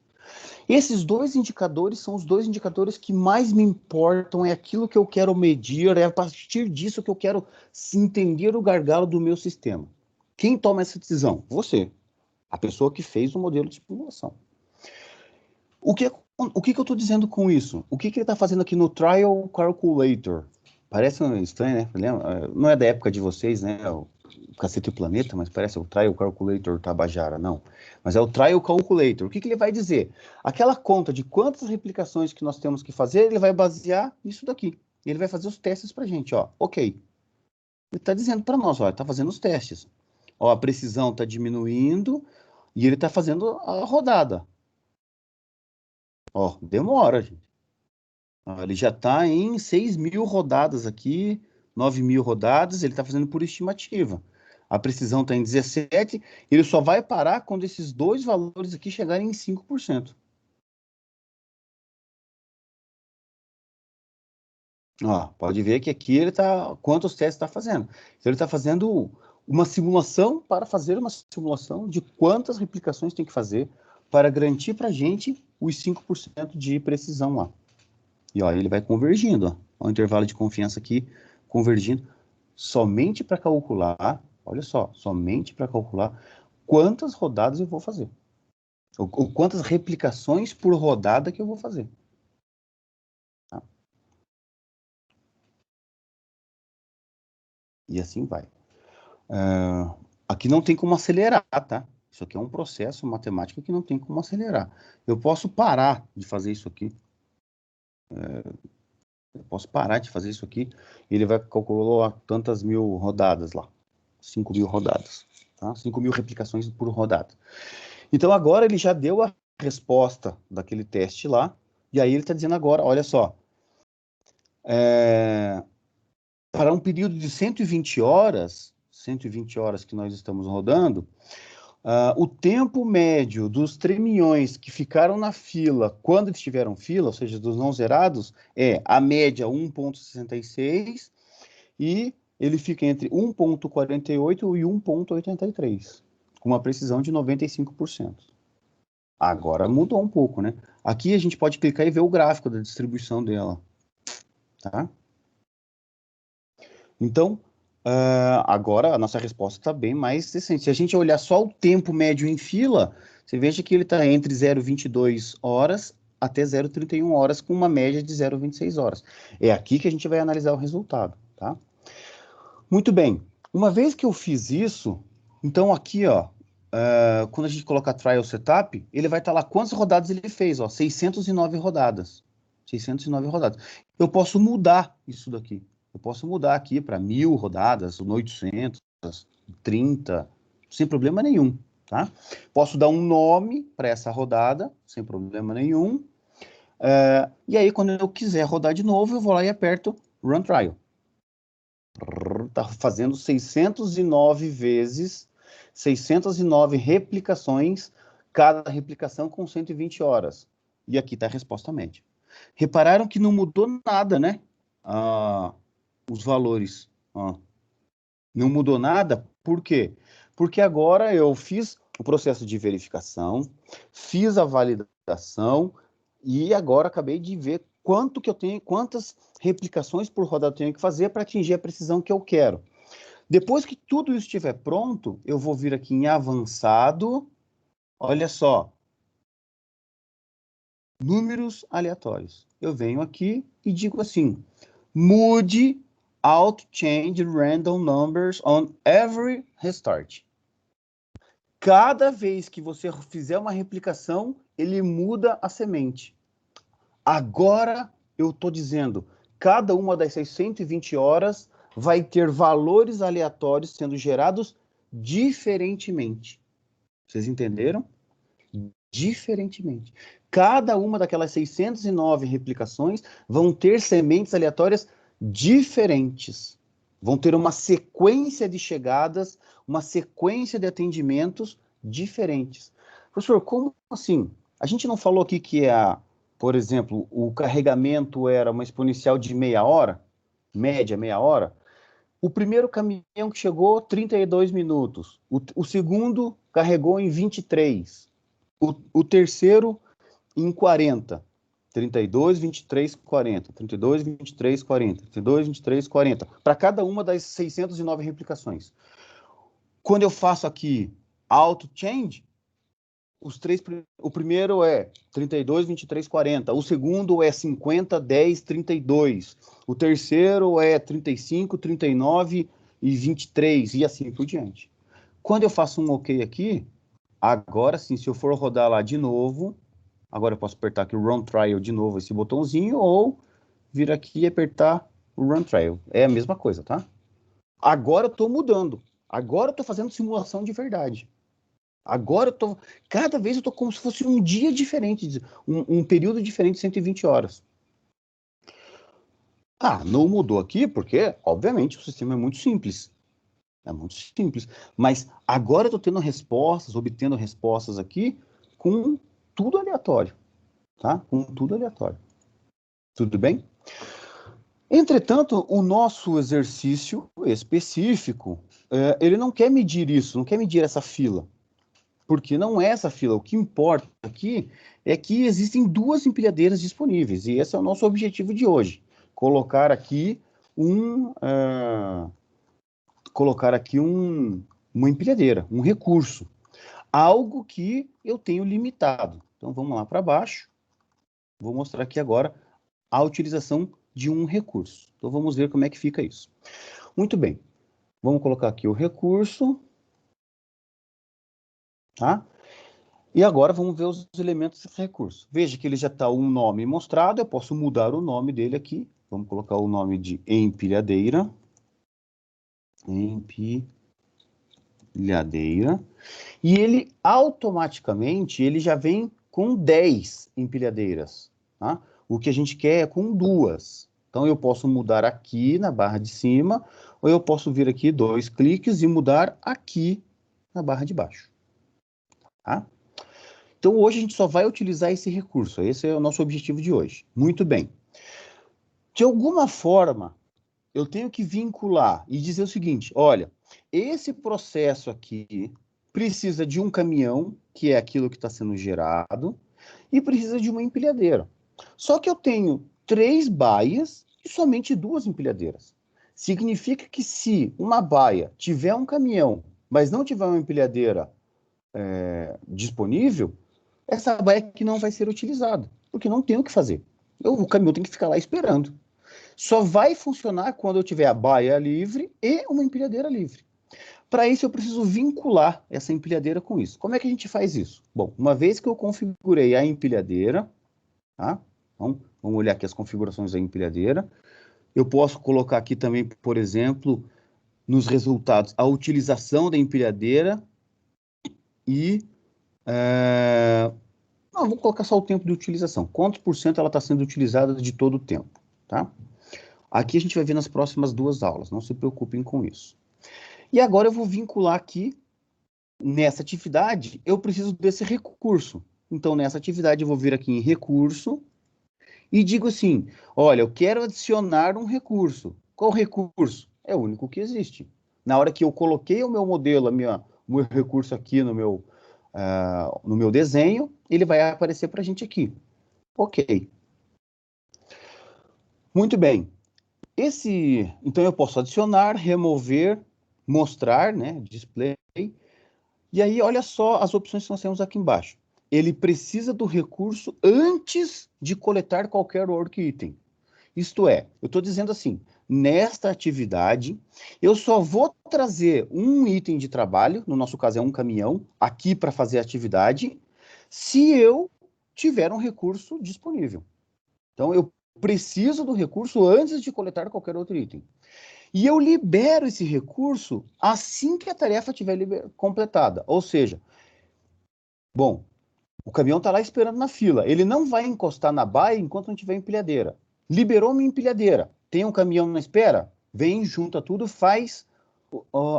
Esses dois indicadores são os dois indicadores que mais me importam, é aquilo que eu quero medir, é a partir disso que eu quero entender o gargalo do meu sistema. Quem toma essa decisão? Você, a pessoa que fez o modelo de simulação. O que eu estou dizendo com isso? O que ele está fazendo aqui no Trial Calculator? Parece estranho, né? Não é da época de vocês, né? O Cacete e o Planeta, mas parece o Trial Calculator Tabajara, não. Mas é o Trial Calculator. O que ele vai dizer? Aquela conta de quantas replicações que nós temos que fazer, ele vai basear nisso daqui. Ele vai fazer os testes para a gente, ó. Ok. Ele está dizendo para nós, ó, está fazendo os testes. Ó, a precisão está diminuindo e ele está fazendo a rodada. Ó, demora, gente. Ele já está em 6.000 rodadas aqui, 9.000 rodadas, ele está fazendo por estimativa. A precisão está em 17, ele só vai parar quando esses dois valores aqui chegarem em 5%. Ó, pode ver que aqui ele está, quantos testes está fazendo. Então ele está fazendo uma simulação para fazer uma simulação de quantas replicações tem que fazer para garantir para a gente os 5% de precisão lá. E ó, ele vai convergindo, ó, o intervalo de confiança aqui convergindo somente para calcular, olha só, somente para calcular quantas rodadas eu vou fazer. Ou quantas replicações por rodada que eu vou fazer. Tá? E assim vai. Aqui não tem como acelerar, tá? Isso aqui é um processo matemático que não tem como acelerar. Eu posso parar de fazer isso aqui. Eu posso parar de fazer isso aqui e ele vai calcular tantas mil rodadas lá. 5.000 rodadas. Tá? 5.000 replicações por rodada. Então agora ele já deu a resposta daquele teste lá. E aí ele está dizendo agora, olha só. Para um período de 120 horas, 120 horas que nós estamos rodando, o tempo médio dos tremilhões que ficaram na fila, quando eles tiveram fila, ou seja, dos não zerados, a média 1,66 e ele fica entre 1,48 e 1,83, com uma precisão de 95%. Agora mudou um pouco, né? Aqui a gente pode clicar e ver o gráfico da distribuição dela, tá? Então, agora a nossa resposta está bem mais decente. Se a gente olhar só o tempo médio em fila, você veja que ele está entre 0,22 horas até 0,31 horas, com uma média de 0,26 horas. É aqui que a gente vai analisar o resultado, tá? Muito bem. Uma vez que eu fiz isso, então aqui, ó, quando a gente colocar Trial Setup, ele vai estar lá quantas rodadas ele fez, ó, 609 rodadas. 609 rodadas. Eu posso mudar isso daqui. Eu posso mudar aqui para 1.000 rodadas, 800, 30, sem problema nenhum, tá? Posso dar um nome para essa rodada, sem problema nenhum. E aí, quando eu quiser rodar de novo, eu vou lá e aperto Run Trial. Tá fazendo 609 vezes, 609 replicações, cada replicação com 120 horas. E aqui está a resposta média. Repararam que não mudou nada, né? Os valores. Não mudou nada, por quê? Porque agora eu fiz o processo de verificação, fiz a validação e agora acabei de ver quanto que eu tenho, quantas replicações por rodada eu tenho que fazer para atingir a precisão que eu quero. Depois que tudo isso estiver pronto, eu vou vir aqui em avançado, olha só, números aleatórios. Eu venho aqui e digo assim, mude Auto Change Random Numbers on every restart. Cada vez que você fizer uma replicação, ele muda a semente. Agora eu estou dizendo, cada uma dessas 120 horas vai ter valores aleatórios sendo gerados diferentemente. Vocês entenderam? Diferentemente. Cada uma daquelas 609 replicações vão ter sementes aleatórias diferentes. Vão ter uma sequência de chegadas, uma sequência de atendimentos diferentes. Professor, como assim? A gente não falou aqui que, por exemplo, o carregamento era uma exponencial de meia hora? Média, meia hora? O primeiro caminhão que chegou, 32 minutos. O segundo carregou em 23. O terceiro em 40. 32, 23, 40. 32, 23, 40. 32, 23, 40. Para cada uma das 609 replicações. Quando eu faço aqui Auto Change, o primeiro é 32, 23, 40. O segundo é 50, 10, 32. O terceiro é 35, 39 e 23. E assim por diante. Quando eu faço um OK aqui, agora sim, se eu for rodar lá de novo, agora eu posso apertar aqui o Run Trial de novo, esse botãozinho, ou vir aqui e apertar o Run Trial. É a mesma coisa, tá? Agora eu estou mudando. Agora eu estou fazendo simulação de verdade. Agora eu estou... Cada vez eu estou como se fosse um dia diferente, um período diferente de 120 horas. Não mudou aqui porque, obviamente, o sistema é muito simples. É muito simples. Mas agora eu estou tendo respostas, obtendo respostas aqui com tudo aleatório. Tá? Com tudo aleatório. Tudo bem? Entretanto, o nosso exercício específico, ele não quer medir isso, não quer medir essa fila. Porque não é essa fila. O que importa aqui é que existem duas empilhadeiras disponíveis. E esse é o nosso objetivo de hoje. Colocar aqui uma empilhadeira, um recurso. Algo que eu tenho limitado. Então, vamos lá para baixo. Vou mostrar aqui agora a utilização de um recurso. Então, vamos ver como é que fica isso. Muito bem. Vamos colocar aqui o recurso. Tá? E agora vamos ver os elementos desse recurso. Veja que ele já está um nome mostrado. Eu posso mudar o nome dele aqui. Vamos colocar o nome de empilhadeira. Empilhadeira. E ele automaticamente ele já vem com 10 empilhadeiras. Tá? O que a gente quer é com 2. Então, eu posso mudar aqui na barra de cima, ou eu posso vir aqui 2 cliques e mudar aqui na barra de baixo. Tá? Então, hoje a gente só vai utilizar esse recurso. Esse é o nosso objetivo de hoje. Muito bem. De alguma forma, eu tenho que vincular e dizer o seguinte, olha, esse processo aqui precisa de um caminhão, que é aquilo que está sendo gerado, e precisa de uma empilhadeira. Só que eu tenho 3 baias e somente 2 empilhadeiras. Significa que se uma baia tiver um caminhão, mas não tiver uma empilhadeira disponível, essa baia aqui não vai ser utilizada, porque não tem o que fazer. O caminhão tem que ficar lá esperando. Só vai funcionar quando eu tiver a baia livre e uma empilhadeira livre. Para isso, eu preciso vincular essa empilhadeira com isso. Como é que a gente faz isso? Bom, uma vez que eu configurei a empilhadeira, tá? Então, vamos olhar aqui as configurações da empilhadeira. Eu posso colocar aqui também, por exemplo, nos resultados, a utilização da empilhadeira e... Não, vou colocar só o tempo de utilização. Quantos por cento ela está sendo utilizada de todo o tempo, tá? Aqui a gente vai ver nas próximas 2 aulas, não se preocupem com isso. E agora eu vou vincular aqui, nessa atividade, eu preciso desse recurso. Então, nessa atividade, eu vou vir aqui em recurso e digo assim, olha, eu quero adicionar um recurso. Qual recurso? É o único que existe. Na hora que eu coloquei o meu modelo, o meu recurso aqui no meu desenho, ele vai aparecer para a gente aqui. Ok. Muito bem. Então, eu posso adicionar, remover, mostrar, né, display. E aí, olha só as opções que nós temos aqui embaixo. Ele precisa do recurso antes de coletar qualquer work item. Isto é, eu estou dizendo assim, nesta atividade, eu só vou trazer um item de trabalho, no nosso caso é um caminhão, aqui para fazer a atividade, se eu tiver um recurso disponível. Então, eu preciso do recurso antes de coletar qualquer outro item. E eu libero esse recurso assim que a tarefa estiver completada. Ou seja, bom, o caminhão está lá esperando na fila. Ele não vai encostar na baia enquanto não tiver empilhadeira. Liberou minha empilhadeira. Tem um caminhão na espera? Vem, junta tudo, faz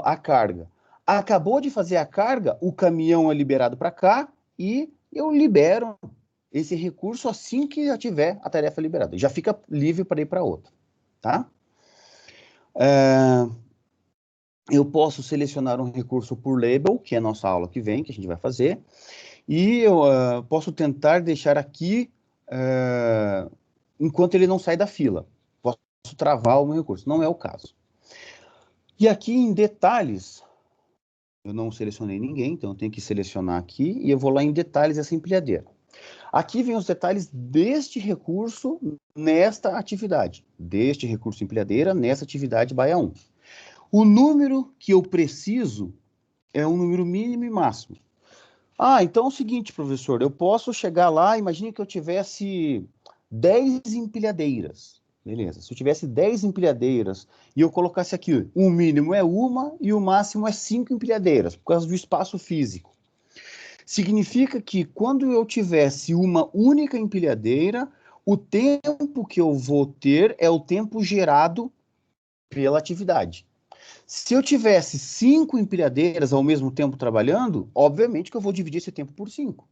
a carga. Acabou de fazer a carga, o caminhão é liberado para cá e eu libero esse recurso assim que já tiver a tarefa liberada. Já fica livre para ir para outra, tá? Eu posso selecionar um recurso por label, que é a nossa aula que vem, que a gente vai fazer, e eu posso tentar deixar aqui enquanto ele não sai da fila. Posso travar o meu recurso, não é o caso. E aqui em detalhes, eu não selecionei ninguém, então eu tenho que selecionar aqui, e eu vou lá em detalhes essa empilhadeira. Aqui vem os detalhes deste recurso nesta atividade, deste recurso empilhadeira nessa atividade baia 1. O número que eu preciso é um número mínimo e máximo. Então é o seguinte, professor, eu posso chegar lá, imagine que eu tivesse 10 empilhadeiras. Beleza, se eu tivesse 10 empilhadeiras e eu colocasse aqui, o mínimo é uma e o máximo é 5 empilhadeiras, por causa do espaço físico. Significa que quando eu tivesse uma única empilhadeira, o tempo que eu vou ter é o tempo gerado pela atividade. Se eu tivesse 5 empilhadeiras ao mesmo tempo trabalhando, obviamente que eu vou dividir esse tempo por 5.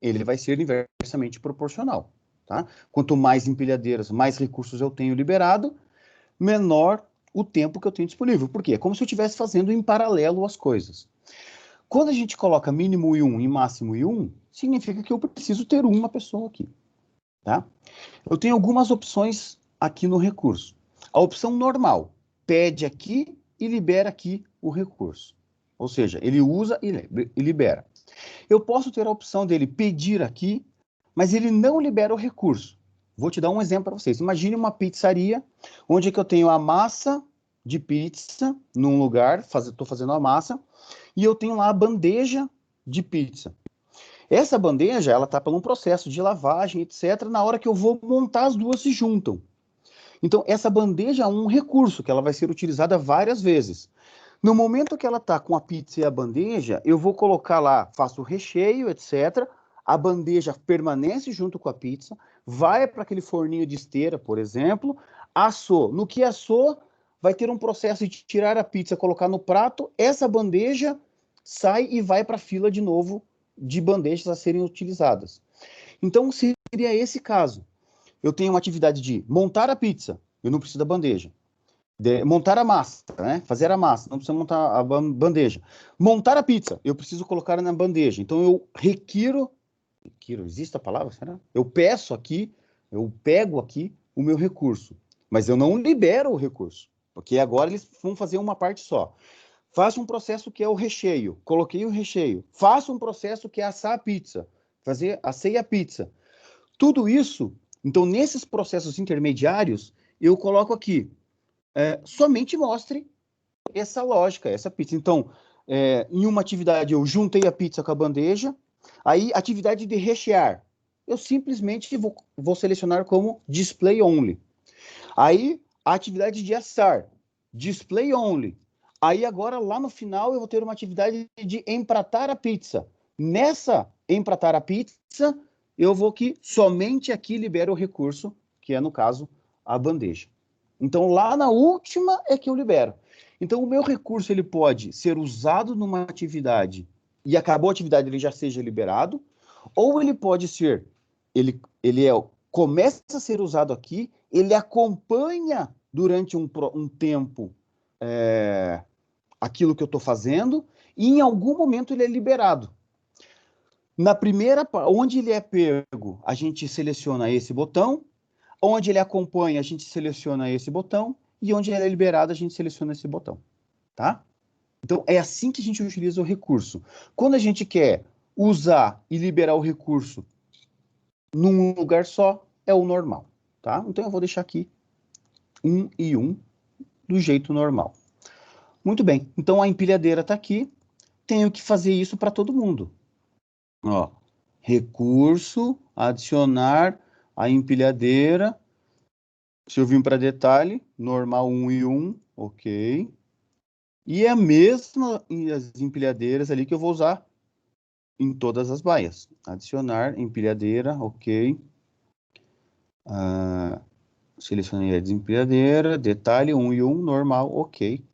Ele vai ser inversamente proporcional. Tá? Quanto mais empilhadeiras, mais recursos eu tenho liberado, menor o tempo que eu tenho disponível. Por quê? É como se eu estivesse fazendo em paralelo as coisas. Quando a gente coloca mínimo e 1 e máximo e 1, significa que eu preciso ter uma pessoa aqui. Tá? Eu tenho algumas opções aqui no recurso. A opção normal, pede aqui e libera aqui o recurso. Ou seja, ele usa e libera. Eu posso ter a opção dele pedir aqui, mas ele não libera o recurso. Vou te dar um exemplo para vocês. Imagine uma pizzaria, onde é que eu tenho a massa de pizza num lugar, estou fazendo a massa, e eu tenho lá a bandeja de pizza. Essa bandeja, ela está por um processo de lavagem, etc. Na hora que eu vou montar, as duas se juntam. Então, essa bandeja é um recurso que ela vai ser utilizada várias vezes. No momento que ela está com a pizza e a bandeja, eu vou colocar lá, faço o recheio, etc. A bandeja permanece junto com a pizza, vai para aquele forninho de esteira, por exemplo. assou. No que assou, vai ter um processo de tirar a pizza, colocar no prato, essa bandeja sai e vai para a fila de novo de bandejas a serem utilizadas. Então, seria esse caso. Eu tenho uma atividade de montar a pizza, eu não preciso da bandeja. Montar a massa, né? Fazer a massa, não precisa montar a bandeja. Montar a pizza, eu preciso colocar na bandeja. Então, eu requiro, existe a palavra, será? Eu peço aqui, eu pego aqui o meu recurso, mas eu não libero o recurso, porque agora eles vão fazer uma parte só. Faço um processo que é o recheio, coloquei o recheio. Faço um processo que é assar a pizza, assei a pizza. Tudo isso, então, nesses processos intermediários, eu coloco aqui, somente mostre essa lógica, essa pizza. Então, em uma atividade, eu juntei a pizza com a bandeja, aí, atividade de rechear, eu simplesmente vou selecionar como display only. Aí, a atividade de assar, display only. Aí, agora, lá no final, eu vou ter uma atividade de empratar a pizza. Nessa empratar a pizza, eu vou que somente aqui libero o recurso, que é, no caso, a bandeja. Então, lá na última é que eu libero. Então, o meu recurso ele pode ser usado numa atividade e acabou a atividade, ele já seja liberado, ou ele pode ser, começa a ser usado aqui, ele acompanha durante um tempo aquilo que eu estou fazendo, e em algum momento ele é liberado. Na primeira, onde ele é pego, a gente seleciona esse botão, onde ele acompanha, a gente seleciona esse botão, e onde ele é liberado, a gente seleciona esse botão, tá? Então, é assim que a gente utiliza o recurso. Quando a gente quer usar e liberar o recurso num lugar só, é o normal, tá? Então, eu vou deixar aqui 1 e 1 do jeito normal. Muito bem, então a empilhadeira está aqui, tenho que fazer isso para todo mundo. Ó, recurso, adicionar a empilhadeira, se eu vim para detalhe, normal 1 e 1, ok. E é a mesma as empilhadeiras ali que eu vou usar em todas as baias. Adicionar empilhadeira, ok. Selecionei a desempilhadeira, detalhe 1 e 1, normal, ok.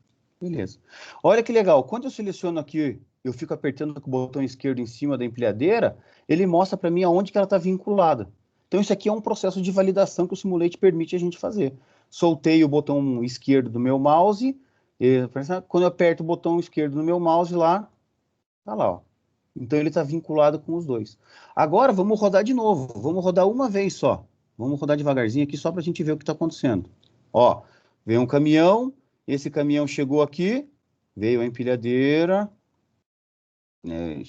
Beleza. Olha que legal, quando eu seleciono aqui, eu fico apertando com o botão esquerdo em cima da empilhadeira, ele mostra para mim aonde que ela está vinculada. Então isso aqui é um processo de validação que o Simulate permite a gente fazer. Soltei o botão esquerdo do meu mouse, quando eu aperto o botão esquerdo do meu mouse lá, tá lá, ó. Então ele está vinculado com os dois. Agora vamos rodar de novo, vamos rodar uma vez só. Vamos rodar devagarzinho aqui só para a gente ver o que está acontecendo. Ó, vem um caminhão, esse caminhão chegou aqui, veio a empilhadeira, né,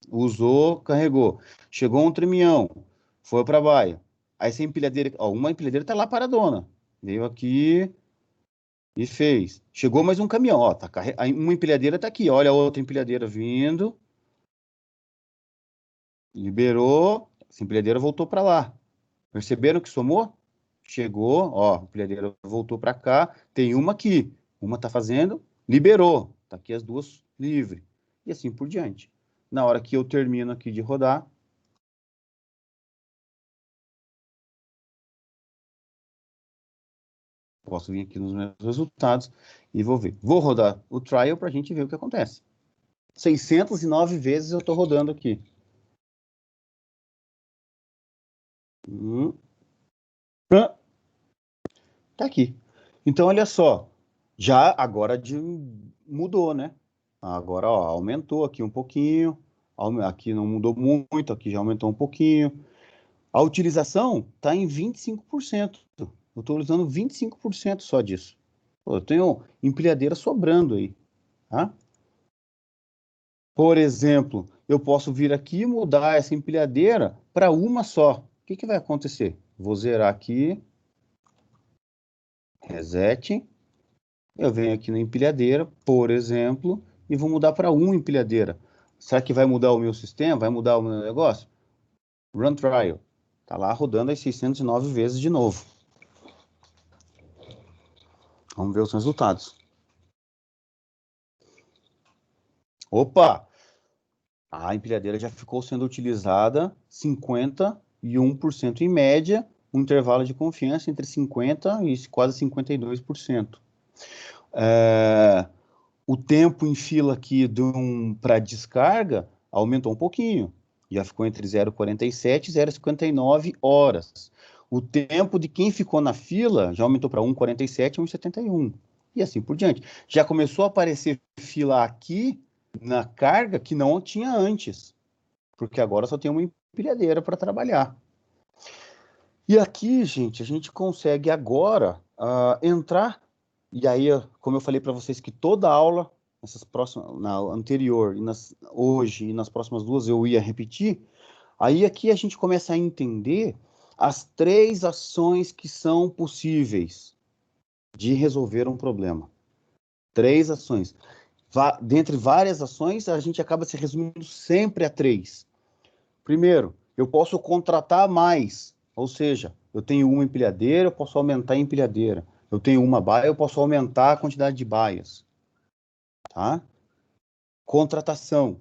usou, carregou. Chegou um caminhão, foi para a baia. Aí essa empilhadeira, ó, uma empilhadeira está lá paradona. Veio aqui e fez. Chegou mais um caminhão, ó, tá uma empilhadeira está aqui, olha a outra empilhadeira vindo. Liberou, essa empilhadeira voltou para lá. Perceberam que somou? Chegou, ó, a empilhadeira voltou para cá, tem uma aqui. Uma está fazendo, liberou. Tá aqui as duas livre. E assim por diante. Na hora que eu termino aqui de rodar, posso vir aqui nos meus resultados e vou ver. Vou rodar o trial para a gente ver o que acontece. 609 vezes eu estou rodando aqui. Tá aqui. Então, olha só. Já agora mudou, né? Agora, ó, aumentou aqui um pouquinho. Aqui não mudou muito, aqui já aumentou um pouquinho. A utilização está em 25%. Eu estou usando 25% só disso. Pô, eu tenho empilhadeira sobrando aí, tá? Por exemplo, eu posso vir aqui e mudar essa empilhadeira para uma só. O que que vai acontecer? Vou zerar aqui, reset. Eu venho aqui na empilhadeira, por exemplo, e vou mudar para uma empilhadeira. Será que vai mudar o meu sistema? Vai mudar o meu negócio? Run trial. Está lá rodando as 609 vezes de novo. Vamos ver os resultados. Opa! A empilhadeira já ficou sendo utilizada 51% em média um intervalo de confiança entre 50% e quase 52%. O tempo em fila aqui para descarga aumentou um pouquinho, já ficou entre 0,47 e 0,59 horas. O tempo de quem ficou na fila já aumentou para 1,47 e 1,71. E assim por diante. Já começou a aparecer fila aqui na carga que não tinha antes, porque agora só tem uma empilhadeira para trabalhar. E aqui, gente, a gente consegue agora entrar, e aí, como eu falei para vocês que toda aula, na anterior, hoje e nas próximas duas eu ia repetir, aí aqui a gente começa a entender as 3 ações que são possíveis de resolver um problema. 3 ações. Dentre várias ações, a gente acaba se resumindo sempre a 3. Primeiro, eu posso contratar mais, ou seja, eu tenho uma empilhadeira, eu posso aumentar a empilhadeira. Eu tenho uma baia, eu posso aumentar a quantidade de baias. Tá? Contratação.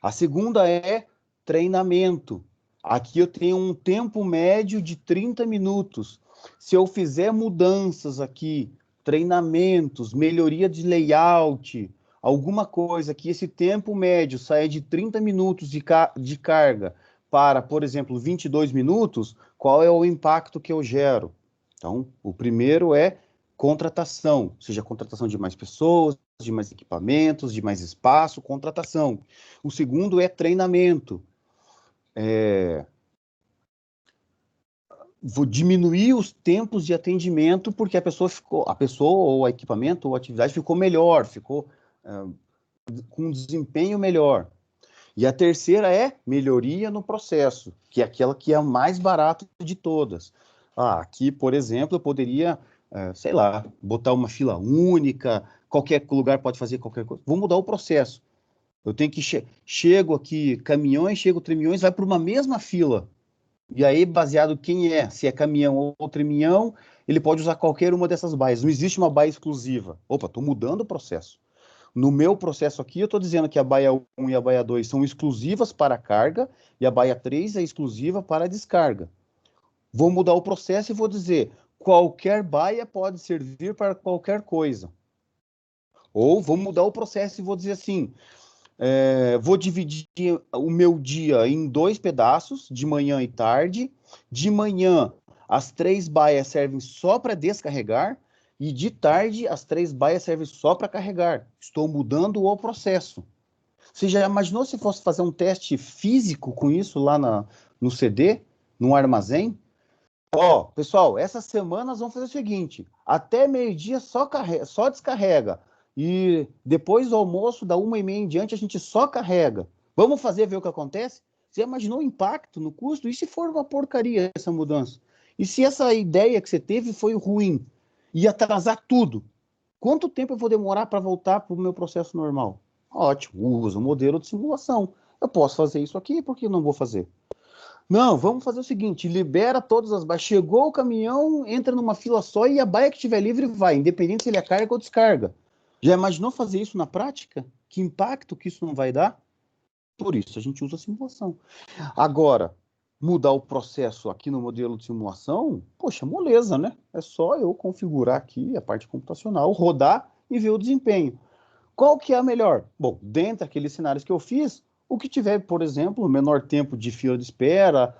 A segunda é treinamento. Aqui eu tenho um tempo médio de 30 minutos. Se eu fizer mudanças aqui, treinamentos, melhoria de layout, alguma coisa que esse tempo médio saia de 30 minutos de carga para, por exemplo, 22 minutos, qual é o impacto que eu gero? Então, o primeiro é contratação, seja contratação de mais pessoas, de mais equipamentos, de mais espaço, contratação. O segundo é treinamento. Vou diminuir os tempos de atendimento porque a pessoa ou o equipamento ou a atividade ficou melhor, ficou com um desempenho melhor. E a terceira é melhoria no processo, que é aquela que é a mais barata de todas. Aqui, por exemplo, eu poderia, sei lá, botar uma fila única, qualquer lugar pode fazer qualquer coisa. Vou mudar o processo. Eu tenho que chego aqui, caminhões, chego tremiões, vai para uma mesma fila. E aí, baseado quem é, se é caminhão ou tremião, ele pode usar qualquer uma dessas baias. Não existe uma baia exclusiva. Opa, estou mudando o processo. No meu processo aqui, eu estou dizendo que a baia 1 e a baia 2 são exclusivas para carga e a baia 3 é exclusiva para descarga. Vou mudar o processo e vou dizer qualquer baia pode servir para qualquer coisa. Ou vou mudar o processo e vou dizer assim, vou dividir o meu dia em 2 pedaços, de manhã e tarde. De manhã, as 3 baias servem só para descarregar e de tarde, as 3 baias servem só para carregar. Estou mudando o processo. Você já imaginou se fosse fazer um teste físico com isso lá no CD, no armazém? Pessoal, essa semana nós vamos fazer o seguinte, até meio-dia só descarrega, e depois do almoço, da 1h30 em diante, a gente só carrega. Vamos fazer, ver o que acontece? Você imaginou o impacto no custo? E se for uma porcaria essa mudança? E se essa ideia que você teve foi ruim? E atrasar tudo? Quanto tempo eu vou demorar para voltar para o meu processo normal? Ótimo, usa o modelo de simulação. Eu posso fazer isso aqui, por que não vou fazer? Não, vamos fazer o seguinte, libera todas as baias. Chegou o caminhão, entra numa fila só e a baia que estiver livre vai, independente se ele é carga ou descarga. Já imaginou fazer isso na prática? Que impacto que isso não vai dar? Por isso, a gente usa a simulação. Agora, mudar o processo aqui no modelo de simulação, poxa, moleza, né? É só eu configurar aqui a parte computacional, rodar e ver o desempenho. Qual que é a melhor? Bom, dentre aqueles cenários que eu fiz, o que tiver, por exemplo, menor tempo de fila de espera,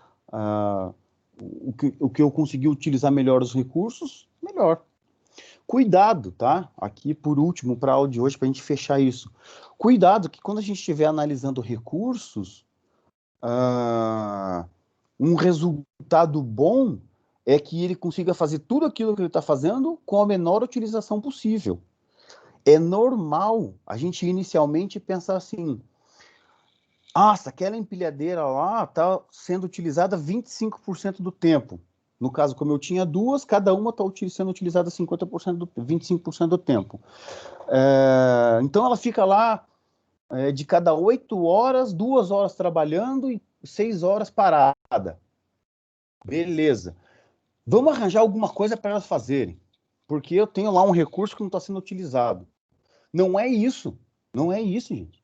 o que eu conseguir utilizar melhor os recursos, melhor. Cuidado, tá? Aqui, por último, para a aula de hoje, para a gente fechar isso. Cuidado que quando a gente estiver analisando recursos, um resultado bom é que ele consiga fazer tudo aquilo que ele está fazendo com a menor utilização possível. É normal a gente inicialmente pensar assim, nossa, aquela empilhadeira lá está sendo utilizada 25% do tempo. No caso, como eu tinha 2, cada uma está sendo utilizada 25% do tempo. Então, ela fica lá de cada 8 horas, 2 horas trabalhando e 6 horas parada. Beleza. Vamos arranjar alguma coisa para elas fazerem, porque eu tenho lá um recurso que não está sendo utilizado. Não é isso, gente.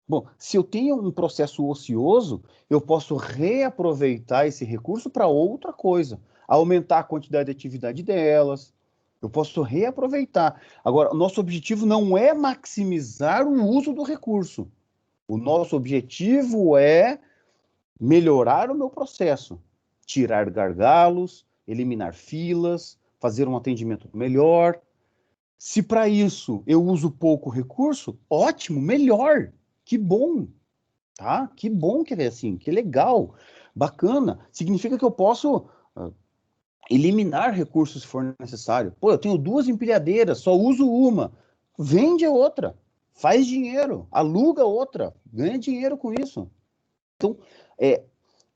Bom, se eu tenho um processo ocioso, eu posso reaproveitar esse recurso para outra coisa, aumentar a quantidade de atividade delas. Eu posso reaproveitar. Agora, o nosso objetivo não é maximizar o uso do recurso. O nosso objetivo é melhorar o meu processo, tirar gargalos, eliminar filas, fazer um atendimento melhor. Se para isso eu uso pouco recurso, ótimo, melhor. Que bom, tá? Que bom que é assim, que legal, bacana. Significa que eu posso eliminar recursos se for necessário. Pô, eu tenho 2 empilhadeiras, só uso uma. Vende a outra, faz dinheiro, aluga outra, ganha dinheiro com isso. Então,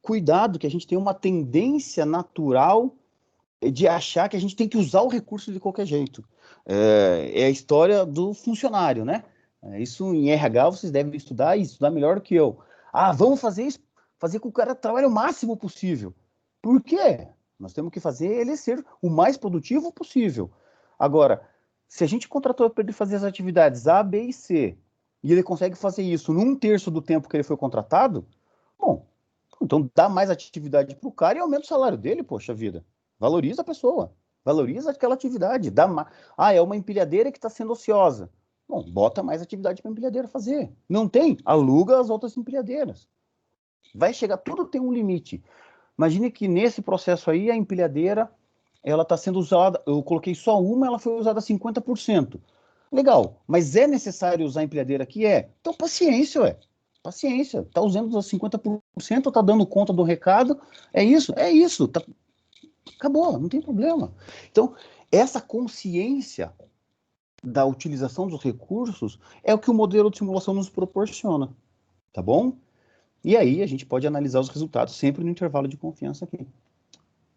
cuidado que a gente tem uma tendência natural de achar que a gente tem que usar o recurso de qualquer jeito. É a história do funcionário, né? Isso em RH vocês devem estudar e estudar melhor do que eu. Ah, vamos fazer isso, fazer com que o cara trabalhe o máximo possível. Por quê? Nós temos que fazer ele ser o mais produtivo possível. Agora, se a gente contratou para ele fazer as atividades A, B e C, e ele consegue fazer isso num terço do tempo que ele foi contratado, bom, então dá mais atividade para o cara e aumenta o salário dele, poxa vida. Valoriza a pessoa, valoriza aquela atividade. Ah, é uma empilhadeira que está sendo ociosa. Bom, bota mais atividade para a empilhadeira fazer. Não tem? Aluga as outras empilhadeiras. Vai chegar, tudo tem um limite. Imagine que nesse processo aí, a empilhadeira, ela está sendo usada, eu coloquei só uma, ela foi usada 50%. Legal, mas é necessário usar a empilhadeira aqui? É. Então, paciência, ué. Paciência. Está usando os 50%, está dando conta do recado. É isso. Tá, acabou, não tem problema. Então, essa consciência da utilização dos recursos é o que o modelo de simulação nos proporciona, tá bom? E aí a gente pode analisar os resultados sempre no intervalo de confiança aqui.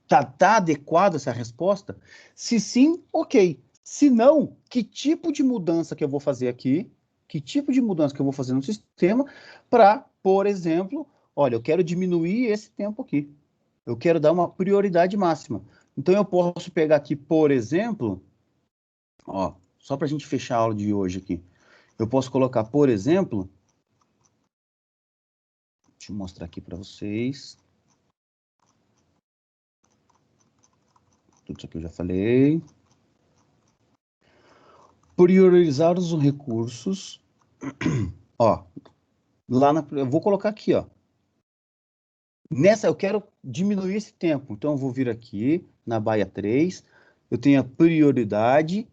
Tá adequada essa resposta? Se sim, ok. Se não, que tipo de mudança que eu vou fazer aqui? Que tipo de mudança que eu vou fazer no sistema para, por exemplo, olha, eu quero diminuir esse tempo aqui. Eu quero dar uma prioridade máxima. Então, eu posso pegar aqui, por exemplo, ó, só para a gente fechar a aula de hoje aqui. Eu posso colocar, por exemplo, deixa eu mostrar aqui para vocês. Tudo isso aqui eu já falei. Priorizar os recursos. Ó, eu vou colocar aqui, ó. Nessa, eu quero diminuir esse tempo. Então, eu vou vir aqui na baia 3. Eu tenho a prioridade.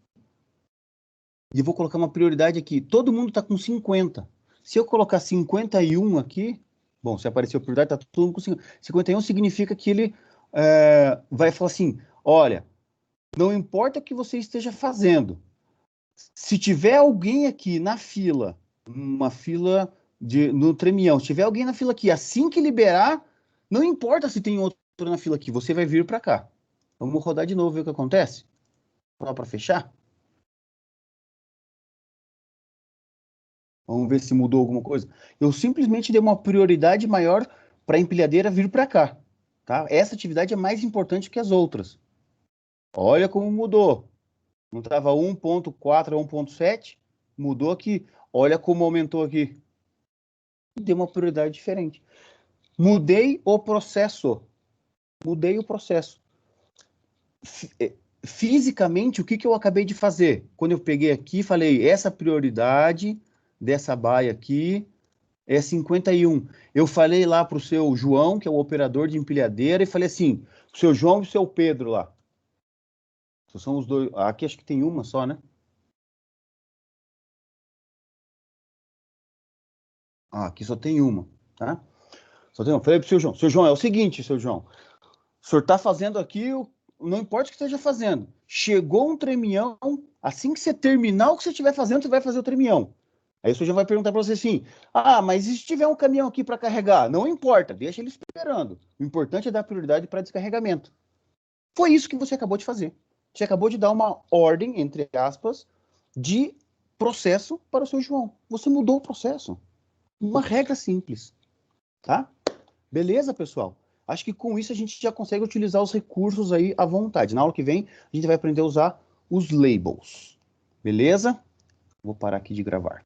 E eu vou colocar uma prioridade aqui. Todo mundo está com 50. Se eu colocar 51 aqui, bom, se apareceu a prioridade, está todo mundo com 50. 51 significa que ele vai falar assim, olha, não importa o que você esteja fazendo, se tiver alguém aqui na fila, uma fila no tremião, se tiver alguém na fila aqui, assim que liberar, não importa se tem outro na fila aqui, você vai vir para cá. Vamos rodar de novo, ver o que acontece? Só para fechar? Vamos ver se mudou alguma coisa. Eu simplesmente dei uma prioridade maior para a empilhadeira vir para cá. Tá? Essa atividade é mais importante que as outras. Olha como mudou. Não estava 1.4 a 1.7? Mudou aqui. Olha como aumentou aqui. Deu uma prioridade diferente. Mudei o processo. Mudei o processo. Fisicamente, o que eu acabei de fazer? Quando eu peguei aqui, falei, essa prioridade dessa baia aqui é 51. Eu falei lá para o seu João, que é o operador de empilhadeira, e falei assim, o seu João e o seu Pedro lá. São os dois. Aqui acho que tem uma só, né? Aqui só tem uma, tá? Só tem uma. Falei pro seu João. Seu João, é o seguinte, seu João. O senhor tá fazendo aqui, não importa o que esteja fazendo. Chegou um tremião, assim que você terminar o que você estiver fazendo, você vai fazer o tremião. Aí o senhor já vai perguntar para você assim: mas e se tiver um caminhão aqui para carregar? Não importa, deixa ele esperando. O importante é dar prioridade para descarregamento. Foi isso que você acabou de fazer. Você acabou de dar uma ordem, entre aspas, de processo para o seu João. Você mudou o processo. Uma regra simples, tá? Beleza, pessoal? Acho que com isso a gente já consegue utilizar os recursos aí à vontade. Na aula que vem, a gente vai aprender a usar os labels. Beleza? Vou parar aqui de gravar.